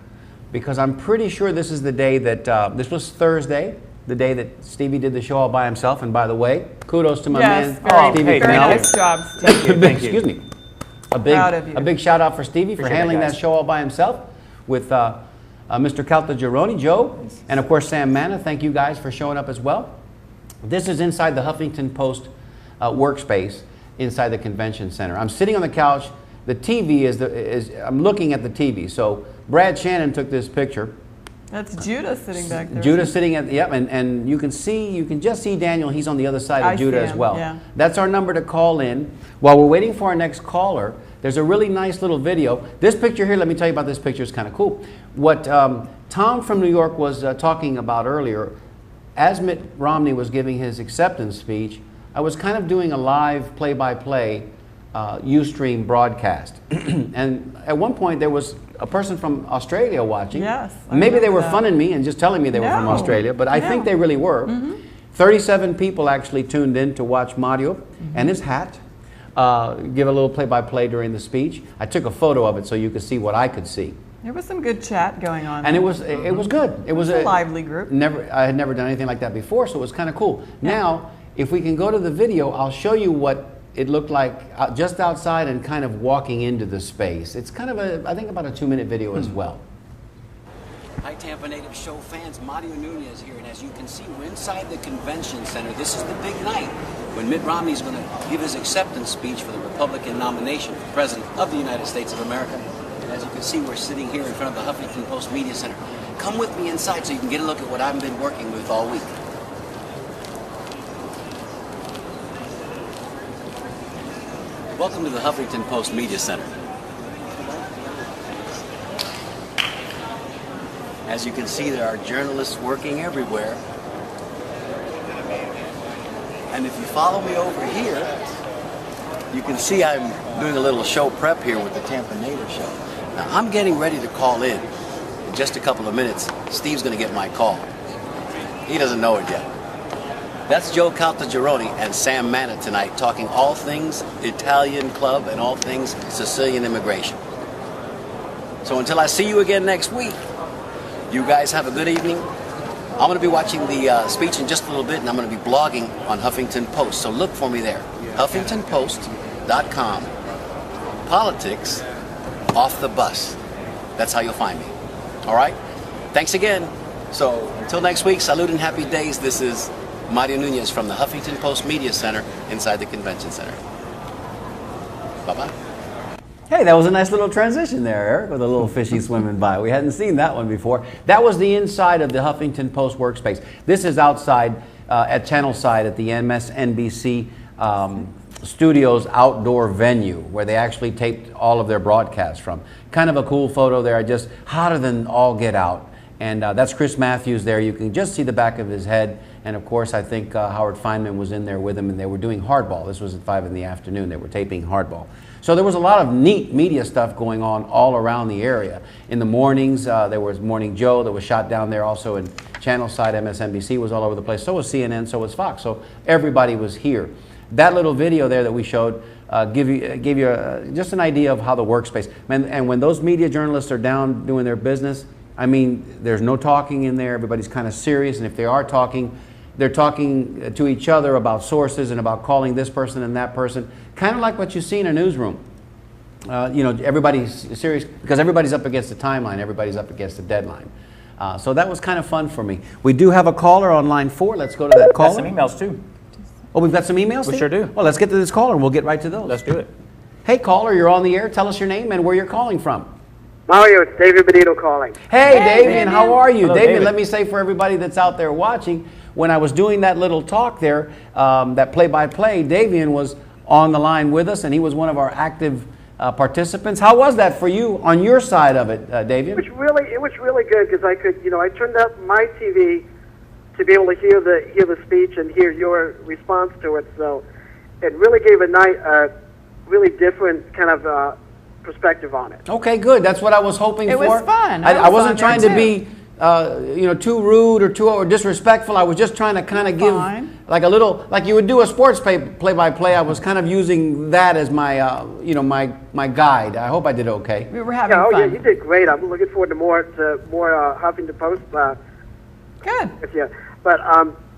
because I'm pretty sure this is the day that, this was Thursday, the day that Stevie did the show all by himself. And by the way, kudos to my man, Stevie. Very nice job, Steve. Thank you. Excuse me. A big shout out for Stevie for handling that show all by himself with Mr. Caltagirone, Joe, and of course Sam Manna. Thank you guys for showing up as well. This is inside the Huffington Post workspace inside the convention center. I'm sitting on the couch. The TV I'm looking at the TV. So Brad Shannon took this picture. That's Judah sitting back there. Judah sitting at and you can just see Daniel. He's on the other side of Judah as well. Yeah. That's our number to call in. While we're waiting for our next caller, there's a really nice little video. This picture here, let me tell you about this picture. It's kind of cool. What Tom from New York was talking about earlier, as Mitt Romney was giving his acceptance speech, I was kind of doing a live play-by-play Ustream broadcast. And at one point there was a person from Australia watching. Yes. Maybe they were funning me and just telling me they were from Australia, but I think they really were. 37 people actually tuned in to watch Mario and his hat give a little play-by-play during the speech. I took a photo of it so you could see what I could see. There was some good chat going on. And it was good. It was a lively group. I had never done anything like that before, so it was kind of cool. Yeah. Now, if we can go to the video, I'll show you what it looked like just outside and kind of walking into the space. It's kind of I think about a 2-minute video as well. Hi, Tampa Natives Show fans. Mario Nunez here, and as you can see, we're inside the convention center. This is the big night when Mitt Romney's going to give his acceptance speech for the Republican nomination for President of the United States of America. And as you can see, we're sitting here in front of the Huffington Post Media Center. Come with me inside so you can get a look at what I've been working with all week. Welcome to the Huffington Post Media Center. As you can see, there are journalists working everywhere. And if you follow me over here, you can see I'm doing a little show prep here with the Tampa Natives Show. Now, I'm getting ready to call in. In just a couple of minutes, Steve's going to get my call. He doesn't know it yet. That's Joe Caltagirone and Sam Manna tonight, talking all things Italian club and all things Sicilian immigration. So until I see you again next week, you guys have a good evening. I'm going to be watching the speech in just a little bit, and I'm going to be blogging on Huffington Post. So look for me there. HuffingtonPost.com. Politics off the bus. That's how you'll find me. All right? Thanks again. So until next week, salud and happy days. This is Mario Nunez from the Huffington Post Media Center inside the Convention Center. Bye-bye. Hey, that was a nice little transition there, Eric, with a little fishy swimming by. We hadn't seen that one before. That was the inside of the Huffington Post workspace. This is outside at Channel Side at the MSNBC Studios outdoor venue where they actually taped all of their broadcasts from. Kind of a cool photo there, just hotter than all get out. And that's Chris Matthews there. You can just see the back of his head. And of course, I think Howard Feynman was in there with him, and they were doing hardball. This was at 5 in the afternoon. They were taping hardball. So there was a lot of neat media stuff going on all around the area. In the mornings, there was Morning Joe that was shot down there. Also in Channel Side, MSNBC was all over the place. So was CNN, so was Fox. So everybody was here. That little video there that we showed gave you just an idea of how the workspace. And when those media journalists are down doing their business, I mean, there's no talking in there. Everybody's kind of serious. And if they are talking, they're talking to each other about sources and about calling this person and that person, kind of like what you see in a newsroom. You know, everybody's serious because everybody's up against the timeline. Everybody's up against the deadline. So that was kind of fun for me. We do have a caller on line 4. Let's go to that caller. Got some emails too. Oh, we've got some emails? We sure do. Well, let's get to this caller and we'll get right to those. Let's do it. Hey, caller, you're on the air. Tell us your name and where you're calling from. Mario, it's David Benito calling. Hey, Davian, how are you? Hello, Davian, David. let me say for everybody that's out there watching, when I was doing that little talk there, that play-by-play, Davian was on the line with us, and he was one of our active participants. How was that for you on your side of it, Davian? It was really good because I could, I turned up my TV to be able to hear the speech and hear your response to it. So it really gave a really different kind of perspective on it. Okay, good. That's what I was hoping for. It was fun. I wasn't trying to too. be, too rude or disrespectful. I was just trying to kind of give like a little, like you would do a sports play-by-play. I was kind of using that as my, my guide. I hope I did okay. We were having Yeah, fun. yeah, you did great. I'm looking forward to more Huffington Post. Good. With you. But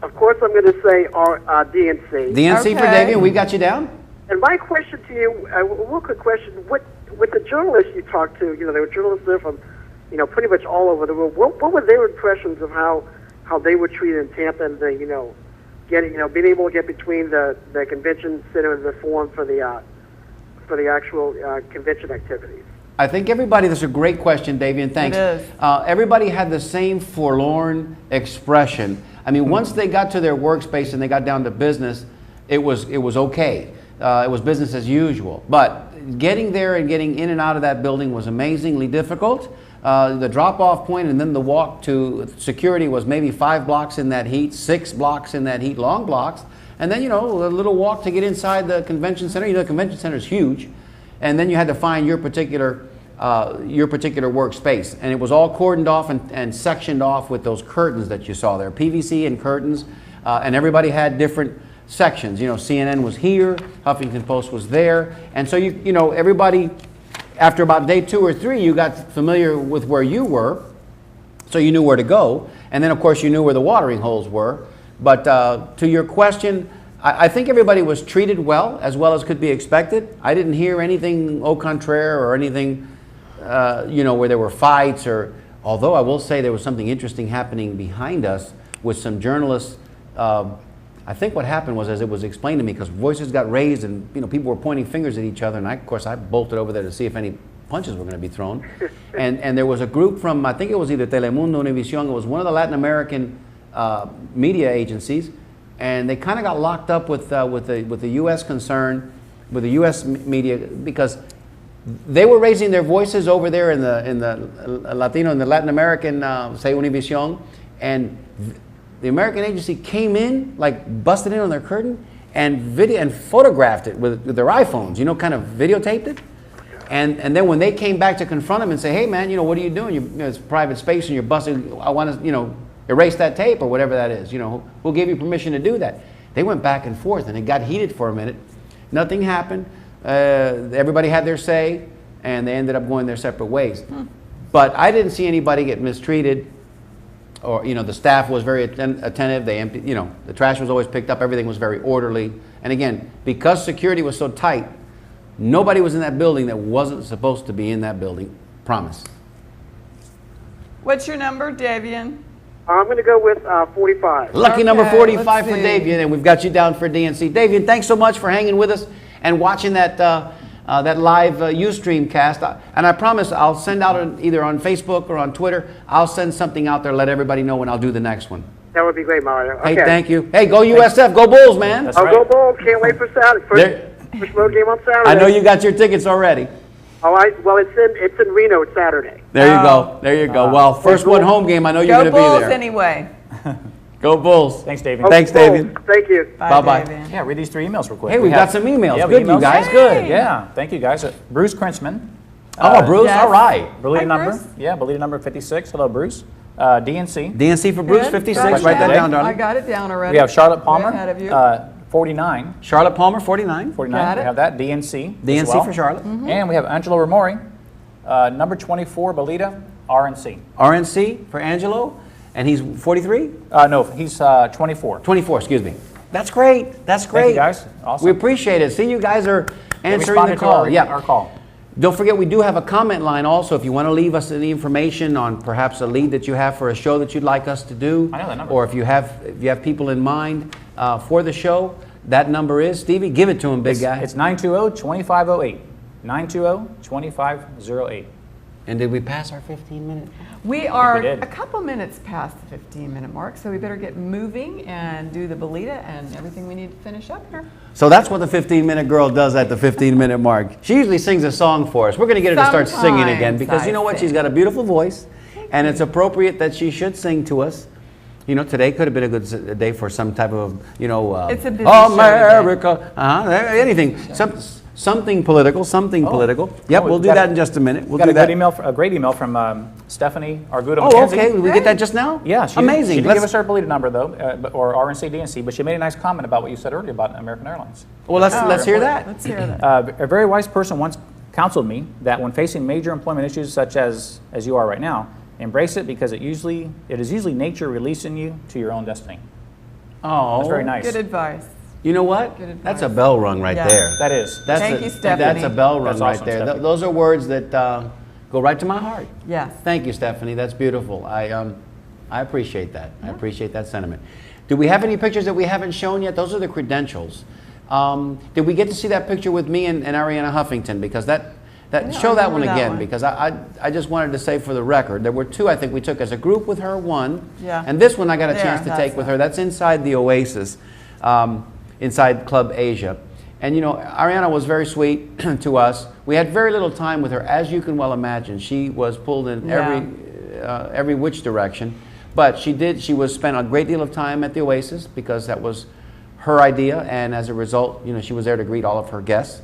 of course, I'm going to say DNC. DNC for Okay. Davian. We got you down. And my question to you, one quick question: with the journalists you talked to, there were journalists there from, pretty much all over the world. What were their impressions of how they were treated in Tampa, and being able to get between the convention center and the forum for the actual convention activities? I think everybody, that's a great question, Davian, thanks. It is. Everybody had the same forlorn expression. I mean, once they got to their workspace and they got down to business, it was okay. It was business as usual. But getting there and getting in and out of that building was amazingly difficult. The drop-off point and then the walk to security was maybe 5 blocks in that heat, 6 blocks in that heat, long blocks. And then, a little walk to get inside the convention center. The convention center is huge. And then you had to find your particular workspace. And it was all cordoned off and sectioned off with those curtains that you saw there, PVC and curtains. And everybody had different sections. CNN was here, Huffington Post was there. And so, everybody, after about day 2 or 3, you got familiar with where you were. So you knew where to go. And then, of course, you knew where the watering holes were. But to your question, I think everybody was treated well as could be expected. I didn't hear anything au contraire or anything, where there were fights or Although I will say there was something interesting happening behind us with some journalists. I think what happened was, as it was explained to me, because voices got raised and people were pointing fingers at each other, and of course I bolted over there to see if any punches were going to be thrown. and there was a group from, I think it was either Telemundo, Univision, it was one of the Latin American media agencies, and they kind of got locked up with the U.S. concern, with the U.S. media, because they were raising their voices over there in the Latino, in the Latin American, say Univision, and the American agency came in, like busted in on their curtain, and photographed it with their iPhones, kind of videotaped it. And then when they came back to confront them and say, hey man, what are you doing? It's private space and you're busting, I want to, erase that tape or whatever that is. Who gave you permission to do that? They went back and forth and it got heated for a minute. Nothing happened. Everybody had their say and they ended up going their separate ways. But I didn't see anybody get mistreated, or the staff was very attentive. They emptied, the trash was always picked up. Everything was very orderly. And again, because security was so tight, nobody was in that building that wasn't supposed to be in that building. Promise. What's your number, Davian? I'm going to go with 45. Lucky number Okay, 45 let's for see. Davian, and we've got you down for DNC. Davian, thanks so much for hanging with us and watching that live Ustream cast. And I promise I'll send out either on Facebook or on Twitter. I'll send something out there, let everybody know when I'll do the next one. That would be great, Mario. Okay. Hey, thank you. Hey, go USF, go Bulls, man. That's I'll right. go Bulls. Can't wait for Saturday. First road game on Saturday. I know you got your tickets already. All right. Well, it's in Reno Saturday. There you go. There you go. Well, first one home game, I know you're Go going to be Bulls there. anyway. Go Bulls. Thanks, David. Thanks, Bulls. David. Thank you. Bye-bye. Davian. Yeah, read these 3 emails real quick. Hey, we've got some emails. Yeah, Good, you emails. guys. Hey. Good. Yeah, thank you guys. Bruce Krentzman. Oh, Bruce, Yes. all right. Berlita Hi, number. Bruce. Yeah, Berlita number 56. Hello, Bruce. DNC. DNC for Bruce, Good. 56. Gotcha. Write that down, I darling. got it down already. We have Charlotte Palmer. Way ahead of you. 49. Charlotte Palmer, 49. 49. Got We it. have that. DNC. as DNC well. for Charlotte. And we have Angelo Ramori. Number 24, Berlita. RNC. RNC for Angelo, and he's 43? No, he's 24. 24, excuse me. That's great. That's great. Thank you, guys. Awesome. We appreciate it. See, you guys are answering the responded to call. our call. Don't forget, we do have a comment line also. If you want to leave us any information on perhaps a lead that you have for a show that you'd like us to do, I know that number. or if you have people in mind for the show, that number is, Stevie, give it to him, big guy. It's 920-2508. 920-2508. And did we pass our 15-minute? We are did. a couple minutes past the 15-minute mark, so we better get moving and do the Belita and everything we need to finish up here. So that's what the 15-minute girl does at the 15-minute mark. She usually sings a song for us. We're going to get her to start singing again, because you know what? She's got a beautiful voice, and it's appropriate that she should sing to us. Today could have been a good day for some type of, It's a busy show America, anything, something political, political. Yep, we'll do that in just a minute. We'll got do a that. great email from Stephanie Argudo Oh, McKenzie. okay. Did we get that just now? Yeah, she amazing. Didn't give us her Belita number though, or RNC DNC, but she made a nice comment about what you said earlier about American Airlines. Well, let's hear that. Let's hear that. A very wise person once counseled me that when facing major employment issues such as you are right now, embrace it because it is usually nature releasing you to your own destiny. Oh, That's very nice. Good advice. You know what? Good advice. That's a bell rung right Yeah. there. That is. Thank you, Stephanie. That's a bell rung That's right awesome, there. Stephanie. Those are words that go right to my heart. Yes. Thank you, Stephanie. That's beautiful. I appreciate that. I appreciate that sentiment. Do we have any pictures that we haven't shown yet? Those are the credentials. Did we get to see that picture with me and Ariana Huffington? Because show that one remember that again. one. Because I just wanted to say for the record, there were 2 I think we took as a group with her. One. Yeah. And this one I got a There, chance to that's take with it. her. That's inside the Oasis. Inside Club Asia. And Ariana was very sweet to us. We had very little time with her, as you can well imagine. She was pulled in every which direction. But she spent a great deal of time at the Oasis because that was her idea, and as a result, she was there to greet all of her guests.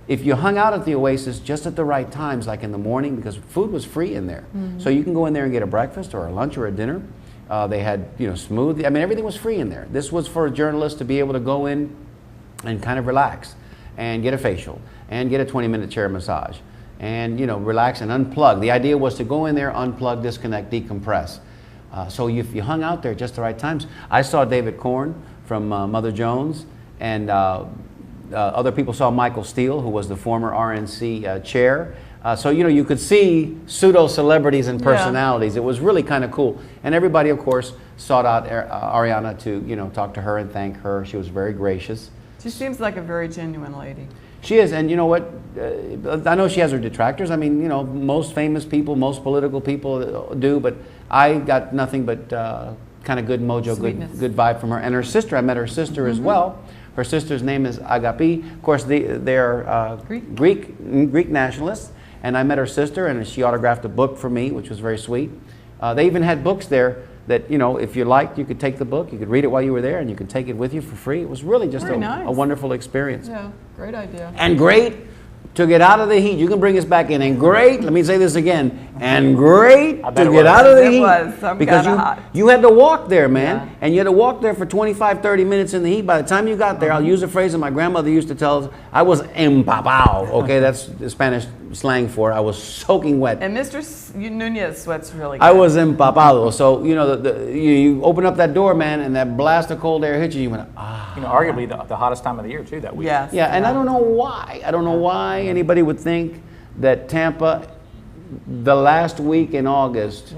If you hung out at the Oasis just at the right times, like in the morning, because food was free in there. So you can go in there and get a breakfast or a lunch or a dinner. They had, smoothie. I mean, everything was free in there. This was for a journalist to be able to go in and kind of relax and get a facial and get a 20-minute chair massage and, relax and unplug. The idea was to go in there, unplug, disconnect, decompress. So if you hung out there just the right times, I saw David Korn from Mother Jones, and other people saw Michael Steele, who was the former RNC chair. So, you could see pseudo-celebrities and personalities. It was really kind of cool. And everybody, of course, sought out Ariana to, talk to her and thank her. She was very gracious. She seems like a very genuine lady. She is, and you know what? I know she has her detractors. I mean, most famous people, most political people do, but I got nothing but kind of good mojo, good vibe from her. And her sister, I met her sister as well. Her sister's name is Agapi. Of course, they're Greek nationalists. And I met her sister, and she autographed a book for me, which was very sweet. They even had books there that, if you liked, you could take the book, you could read it while you were there, and you could take it with you for free. It was really just a wonderful experience. Yeah, great idea. And great to get out of the heat. You can bring us back in. And great, let me say this again, and great to get out of the heat. Because you had to walk there, man. And you had to walk there for 25, 30 minutes in the heat. By the time you got there, I'll use a phrase that my grandmother used to tell us, I was empapado. Okay, that's the Spanish slang for it. I was soaking wet. And Mr. Nunez sweats really good. I was empapado. So, you open up that door, man, and that blast of cold air hits you, you went, ah. Arguably the hottest time of the year, too, that week. Yes. Yeah, and I don't know why. I don't know why anybody would think that Tampa, the last week in August,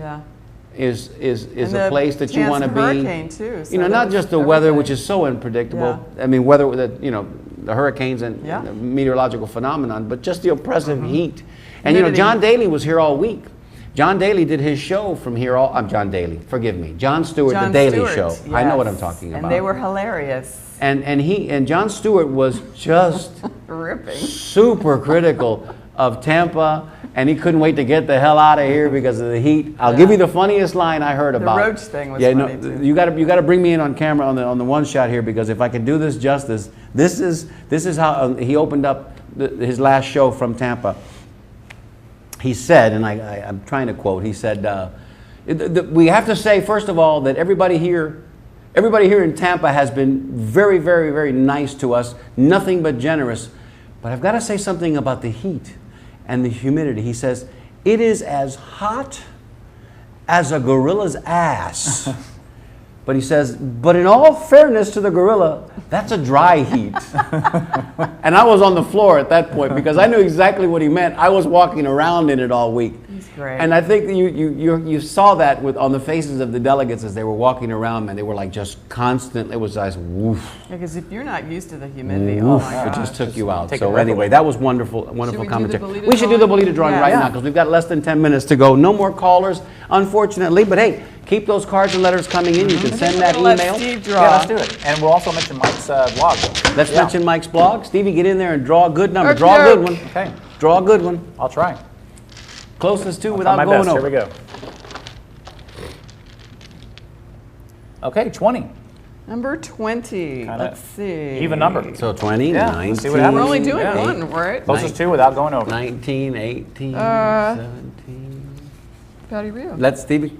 is a place that you want to be. Hurricane too. So not just the weather, which is so unpredictable. I mean, weather that the hurricanes and the meteorological phenomenon, but just the oppressive heat. And John Daly was here all week. John Daly did his show from here I'm John Daly, forgive me. Jon Stewart, The Daily Show. Yes. I know what I'm talking about. And they were hilarious. And Jon Stewart was just super critical of Tampa, and he couldn't wait to get the hell out of here because of the heat. I'll give you the funniest line I heard about. The roach thing was funny too. You got to bring me in on camera on the one shot here, because if I can do this justice, this is how he opened up his last show from Tampa. He said, and I'm trying to quote. He said, "We have to say first of all that everybody here in Tampa has been very, very, very nice to us. Nothing but generous. But I've got to say something about the heat and the humidity." He says, "It is as hot as a gorilla's ass." But he says, "But in all fairness to the gorilla, that's a dry heat." And I was on the floor at that point because I knew exactly what he meant. I was walking around in it all week. He's great. And I think that you saw that on the faces of the delegates as they were walking around, man. They were like just constant. It was like woof. Because if you're not used to the humidity, woof, oh my gosh. it just took you out. So anyway, that was wonderful commentary. We should do the bolita drawing right now because we've got less than 10 minutes to go. No more callers, unfortunately. But hey, keep those cards and letters coming in. You can send that email. Steve draw. Yeah, let's do it. And we'll also mention Mike's blog. Let's mention Mike's blog. Stevie, get in there and draw a good number. Draw a good one. Okay. Draw a good one. I'll try. Closest to I'll without try my going best. over. Here we go. Okay, 20. Number 20. Let's see. Even number. So 20, Yeah, 19. let's see what happens. We're only doing Yeah. one, right? Closest to without going over. 19, 18, 17. Patty Rio. Let Stevie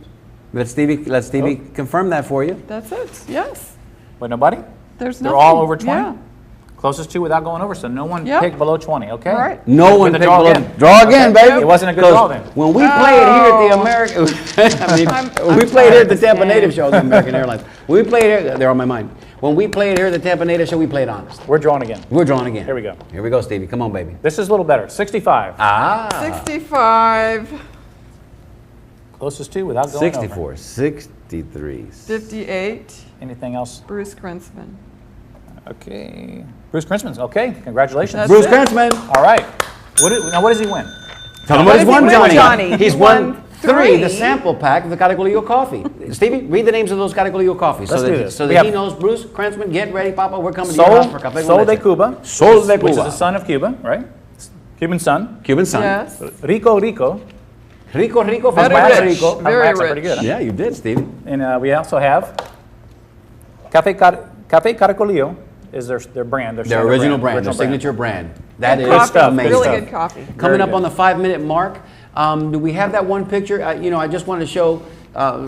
confirm that for you. That's it. Yes. Wait, nobody? There's They're nothing. all over 20? Yeah. Closest to without going over, so no one Yep. picked below 20, okay? All right. No one the picked draw below. again. Draw again, Okay. baby. It wasn't a good draw then. When we play it here at the American, when we play it here at the Tampa Native Show, the American Airlines. When we play it here, they're on my mind. When we play it here at the Tampa Native Show, we play it honest. We're drawing again. We're drawing again. Here we go. Here we go, Stevie. Come on, baby. This is a little better. 65. 65. Closest to without going 64, over. 63. 58. Anything else? Bruce Krentzman. Okay. Bruce Krentzman's. Okay. Congratulations. That's Bruce it. Krentzman. All right. Now, what does he win? Tell him what he's does he won, win, Johnny. Johnny? He's He won won 3, the three. sample pack of the Caracolillo coffee. Stevie, read the names of those Caracolillo coffees. Let's so do that, this. So We that he have- knows, Bruce Krentzman, get ready, Papa. We're coming to your house for Café Sol con de Leche. Cuba. Sol de Which is Cuba. the son of Cuba, right? Cuban son. Cuban son. Yes. Rico Rico. Rico, Rico, Very Fast rich. Rico. Very Max are rich. pretty good, huh? Yeah, you did, Stevie. And we also have Café Caracolillo is their brand. Their standard original brand, their original signature brand. That is Coffee. amazing. Really stuff. good coffee. Coming Very up good. on the 5-minute mark, do we have that one picture? I just want to show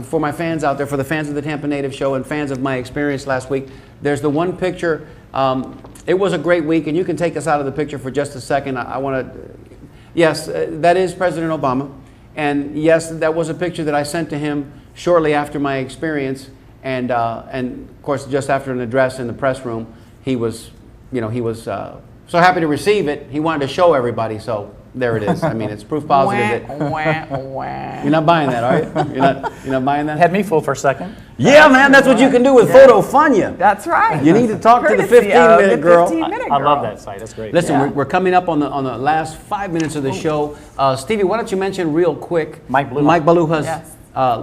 for my fans out there, for the fans of the Tampa Native Show and fans of my experience last week, there's the one picture. It was a great week, and you can take us out of the picture for just a second. I want to, yes, that is President Obama. And yes, that was a picture that I sent to him shortly after my experience. And of course, just after an address in the press room, he was so happy to receive it. He wanted to show everybody. So There it is. I mean, it's proof positive that you're not buying that, are you? You're not buying that? Had me fooled for a second. Yeah, man, that's what you can do with Photofunya. That's right. You need to talk to the Courtesy 15-minute girl. 15-minute I girl. love that site. That's great. Listen, we're coming up on the last 5 minutes of the show. Stevie, why don't you mention real quick Mike Beluha. Mike Beluha's Yes.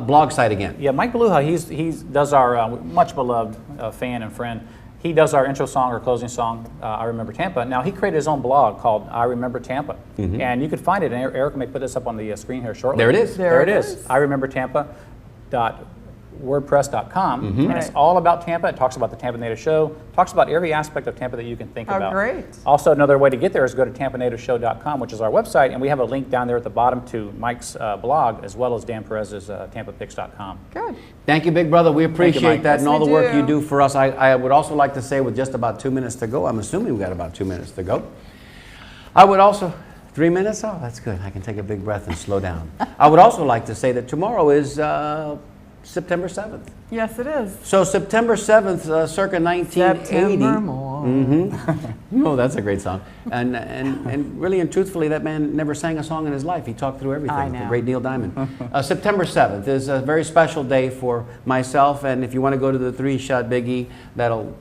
blog site again? Yeah, Mike Beluha, he does our much beloved fan and friend. He does our intro song or closing song, I Remember Tampa. Now, he created his own blog called I Remember Tampa. And you can find it, and Erica may put this up on the screen here shortly. There it is. There it is. IRememberTampa.wordpress.com. And it's all about Tampa. It talks about the Tampa Native Show, talks about every aspect of Tampa that you can think about. Great. Also, another way to get there is go to TampaNativeShow.com, which is our website, and we have a link down there at the bottom to Mike's blog, as well as Dan Perez's TampaPix.com. Good. Thank you, big brother. We appreciate Mike. that and all the we work do. you do for us. I would also like to say, with just about 2 minutes to go, I'm assuming we got about 2 minutes to go. I would also, 3 minutes? Oh, that's good. I can take a big breath and slow down. I would also like to say that tomorrow is September 7th. Yes, it is. So September 7th, circa 1980. September morn. Oh, that's a great song. And really and truthfully, that man never sang a song in his life. He talked through everything. I know. The great Neil Diamond. September 7th is a very special day for myself. And if you want to go to the 3-shot biggie, that'll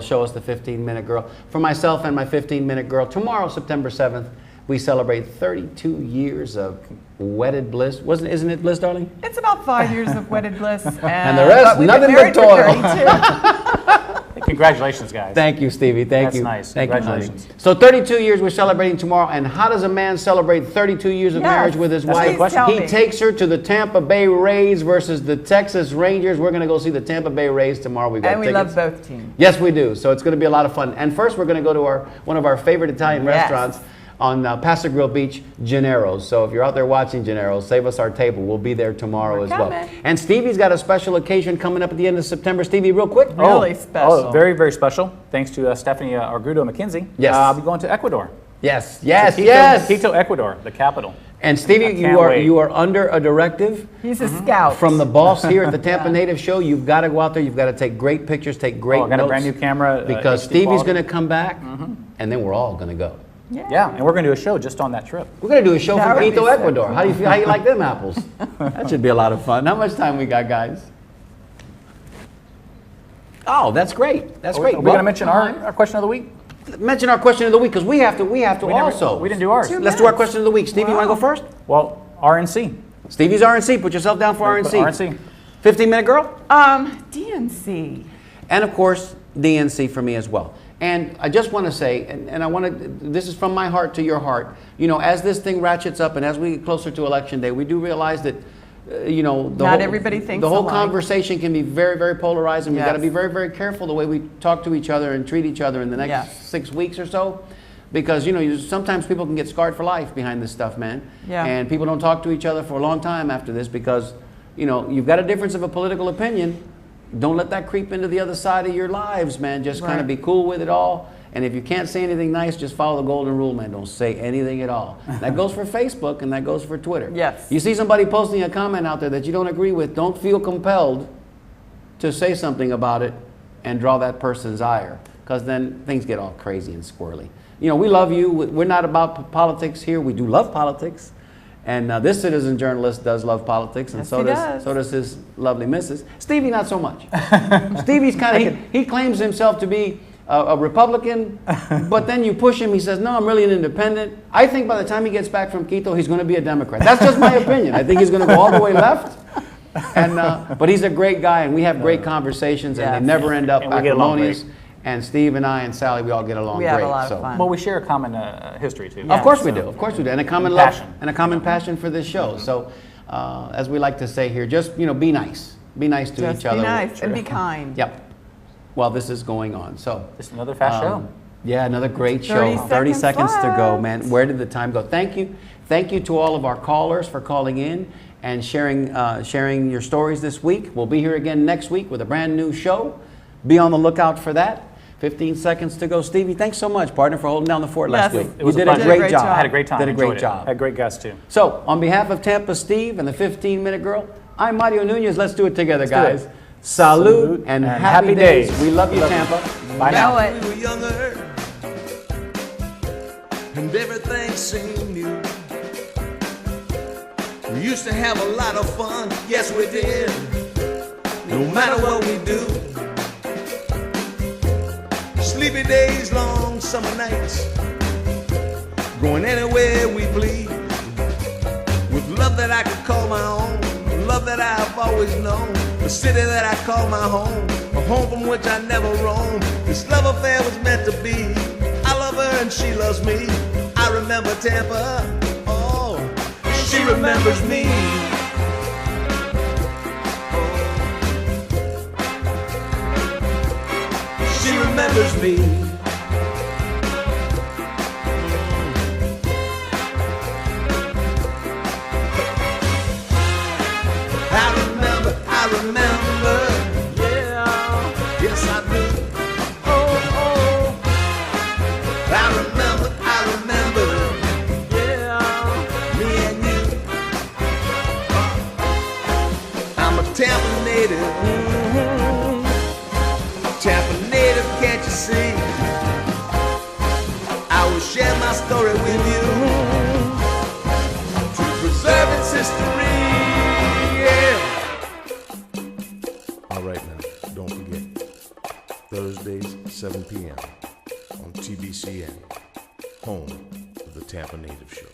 show us the 15-minute girl. For myself and my 15-minute girl, tomorrow, September 7th, we celebrate 32 years of wedded bliss. Isn't it bliss, darling? It's about 5 years of wedded bliss. And the rest, but we've been nothing married but for toil. 32. Congratulations, guys. Thank you, Stevie. Thank That's you. nice. Thank Congratulations. You, honey. So 32 years we're celebrating tomorrow. And how does a man celebrate 32 years of Yes. marriage with his That's a wife? good question. Tell He me. takes her to the Tampa Bay Rays versus the Texas Rangers. We're going to go see the Tampa Bay Rays tomorrow. We've got And we tickets. love both teams. Yes, we do. So it's going to be a lot of fun. And first, we're going to go to one of our favorite Italian Yes. restaurants on Paso Grill Beach, Gennaro's. So if you're out there watching Gennaro's, save us our table. We'll be there tomorrow We're as well. coming. And Stevie's got a special occasion coming up at the end of September. Stevie, real quick. Really special. Oh, very, very special. Thanks to Stephanie Argudo McKenzie. Yes. I'll be going to Ecuador. Yes, yes, To Quito, yes. Quito, Ecuador, the capital. And I Stevie, can't wait. you are under a directive He's a scout. from the boss here at the Tampa Native Show. You've got to go out there. You've got to take great pictures, take great I got notes. a brand new camera. Because HD Stevie's quality. going to come back, and then we're all going to go. Yeah, and we're going to do a show just on that trip. We're going to do a show That from would be Quito, so Ecuador. How do you feel? How you like them apples? That should be a lot of fun. How much time we got, guys? Oh, that's great. That's great. Are we going to mention our question of the week? mention our question of the week because we have to also. We didn't do ours. Let's do our question of the week. Stevie, you want to go first? Well, RNC. Stevie's RNC. Put yourself down for RNC. RNC. 15-minute girl? DNC. And of course, DNC for me as well. And I just want to say, and I want to, this is from my heart to your heart, you know, as this thing ratchets up and as we get closer to Election Day, we do realize that, you know, Not everybody thinks the whole alike. conversation can be very, very polarized, and we've got to Yes. be very, very careful the way we talk to each other and treat each other in the next Yes. 6 weeks or so. Because, you know, sometimes people can get scarred for life behind this stuff, man. Yeah. And people don't talk to each other for a long time after this because, you know, you've got a difference of a political opinion. Don't let that creep into the other side of your lives, man. Just kind of Right. be cool with it all. And if you can't say anything nice, just follow the golden rule, man. Don't say anything at all. That goes for Facebook and that goes for Twitter. Yes. You see somebody posting a comment out there that you don't agree with, don't feel compelled to say something about it and draw that person's ire. Because then things get all crazy and squirrely. You know, we love you. We're not about politics here. We do love politics. And this citizen journalist does love politics, and Yes, so he does does. so does his lovely missus. Stevie, not so much. Stevie's kind of he claims himself to be a Republican, but then you push him. He says, "No, I'm really an independent." I think by the time he gets back from Quito, he's going to be a Democrat. That's just my opinion. I think he's going to go all the way left. And but he's a great guy, and we have great conversations, and Yes. they never end up And we get along acrimonious. And Steve and I and Sally, we all get along We great. have a lot of so. fun. Well, we share a common history, too. Of course we do. Of course we do. And a common And love passion. and a common passion for this show. So, as we like to say here, just, you know, be nice. Be nice to Just each be other. nice and be kind. Yep. While this is going on. So, Just another fast show. yeah, another great show. 30 seconds to go, left. man. Where did the time go? Thank you. Thank you to all of our callers for calling in and sharing your stories this week. We'll be here again next week with a brand new show. Be on the lookout for that. 15 seconds to go. Stevie, thanks so much, partner, for holding down the fort last Yes. week. It was you a did a pleasure. great job. I had a great time. Did a Enjoyed great it. job. Had great guests, too. So, on behalf of Tampa Steve and the 15-minute girl, I'm Mario Nunez. Let's do it together, guys. do it. Salute and happy days. We love you, Tampa. Bye now. Know it. We were younger, and everything seemed new. We used to have a lot of fun, yes we did, no matter what we do. Sleepy days, long summer nights, going anywhere we please, with love that I could call my own, love that I've always known, the city that I call my home, a home from which I never roam. This love affair was meant to be. I love her and she loves me. I remember Tampa, oh, she remembers me. She remembers me. I remember, yeah, yes I do. Oh, oh, I remember, yeah, me and you. I'm a Tampa native, Tampa native, can't you see? I will share my story with you to preserve its history. All right now, don't forget, Thursdays, 7 p.m. on TBCN, home of the Tampa Natives Show.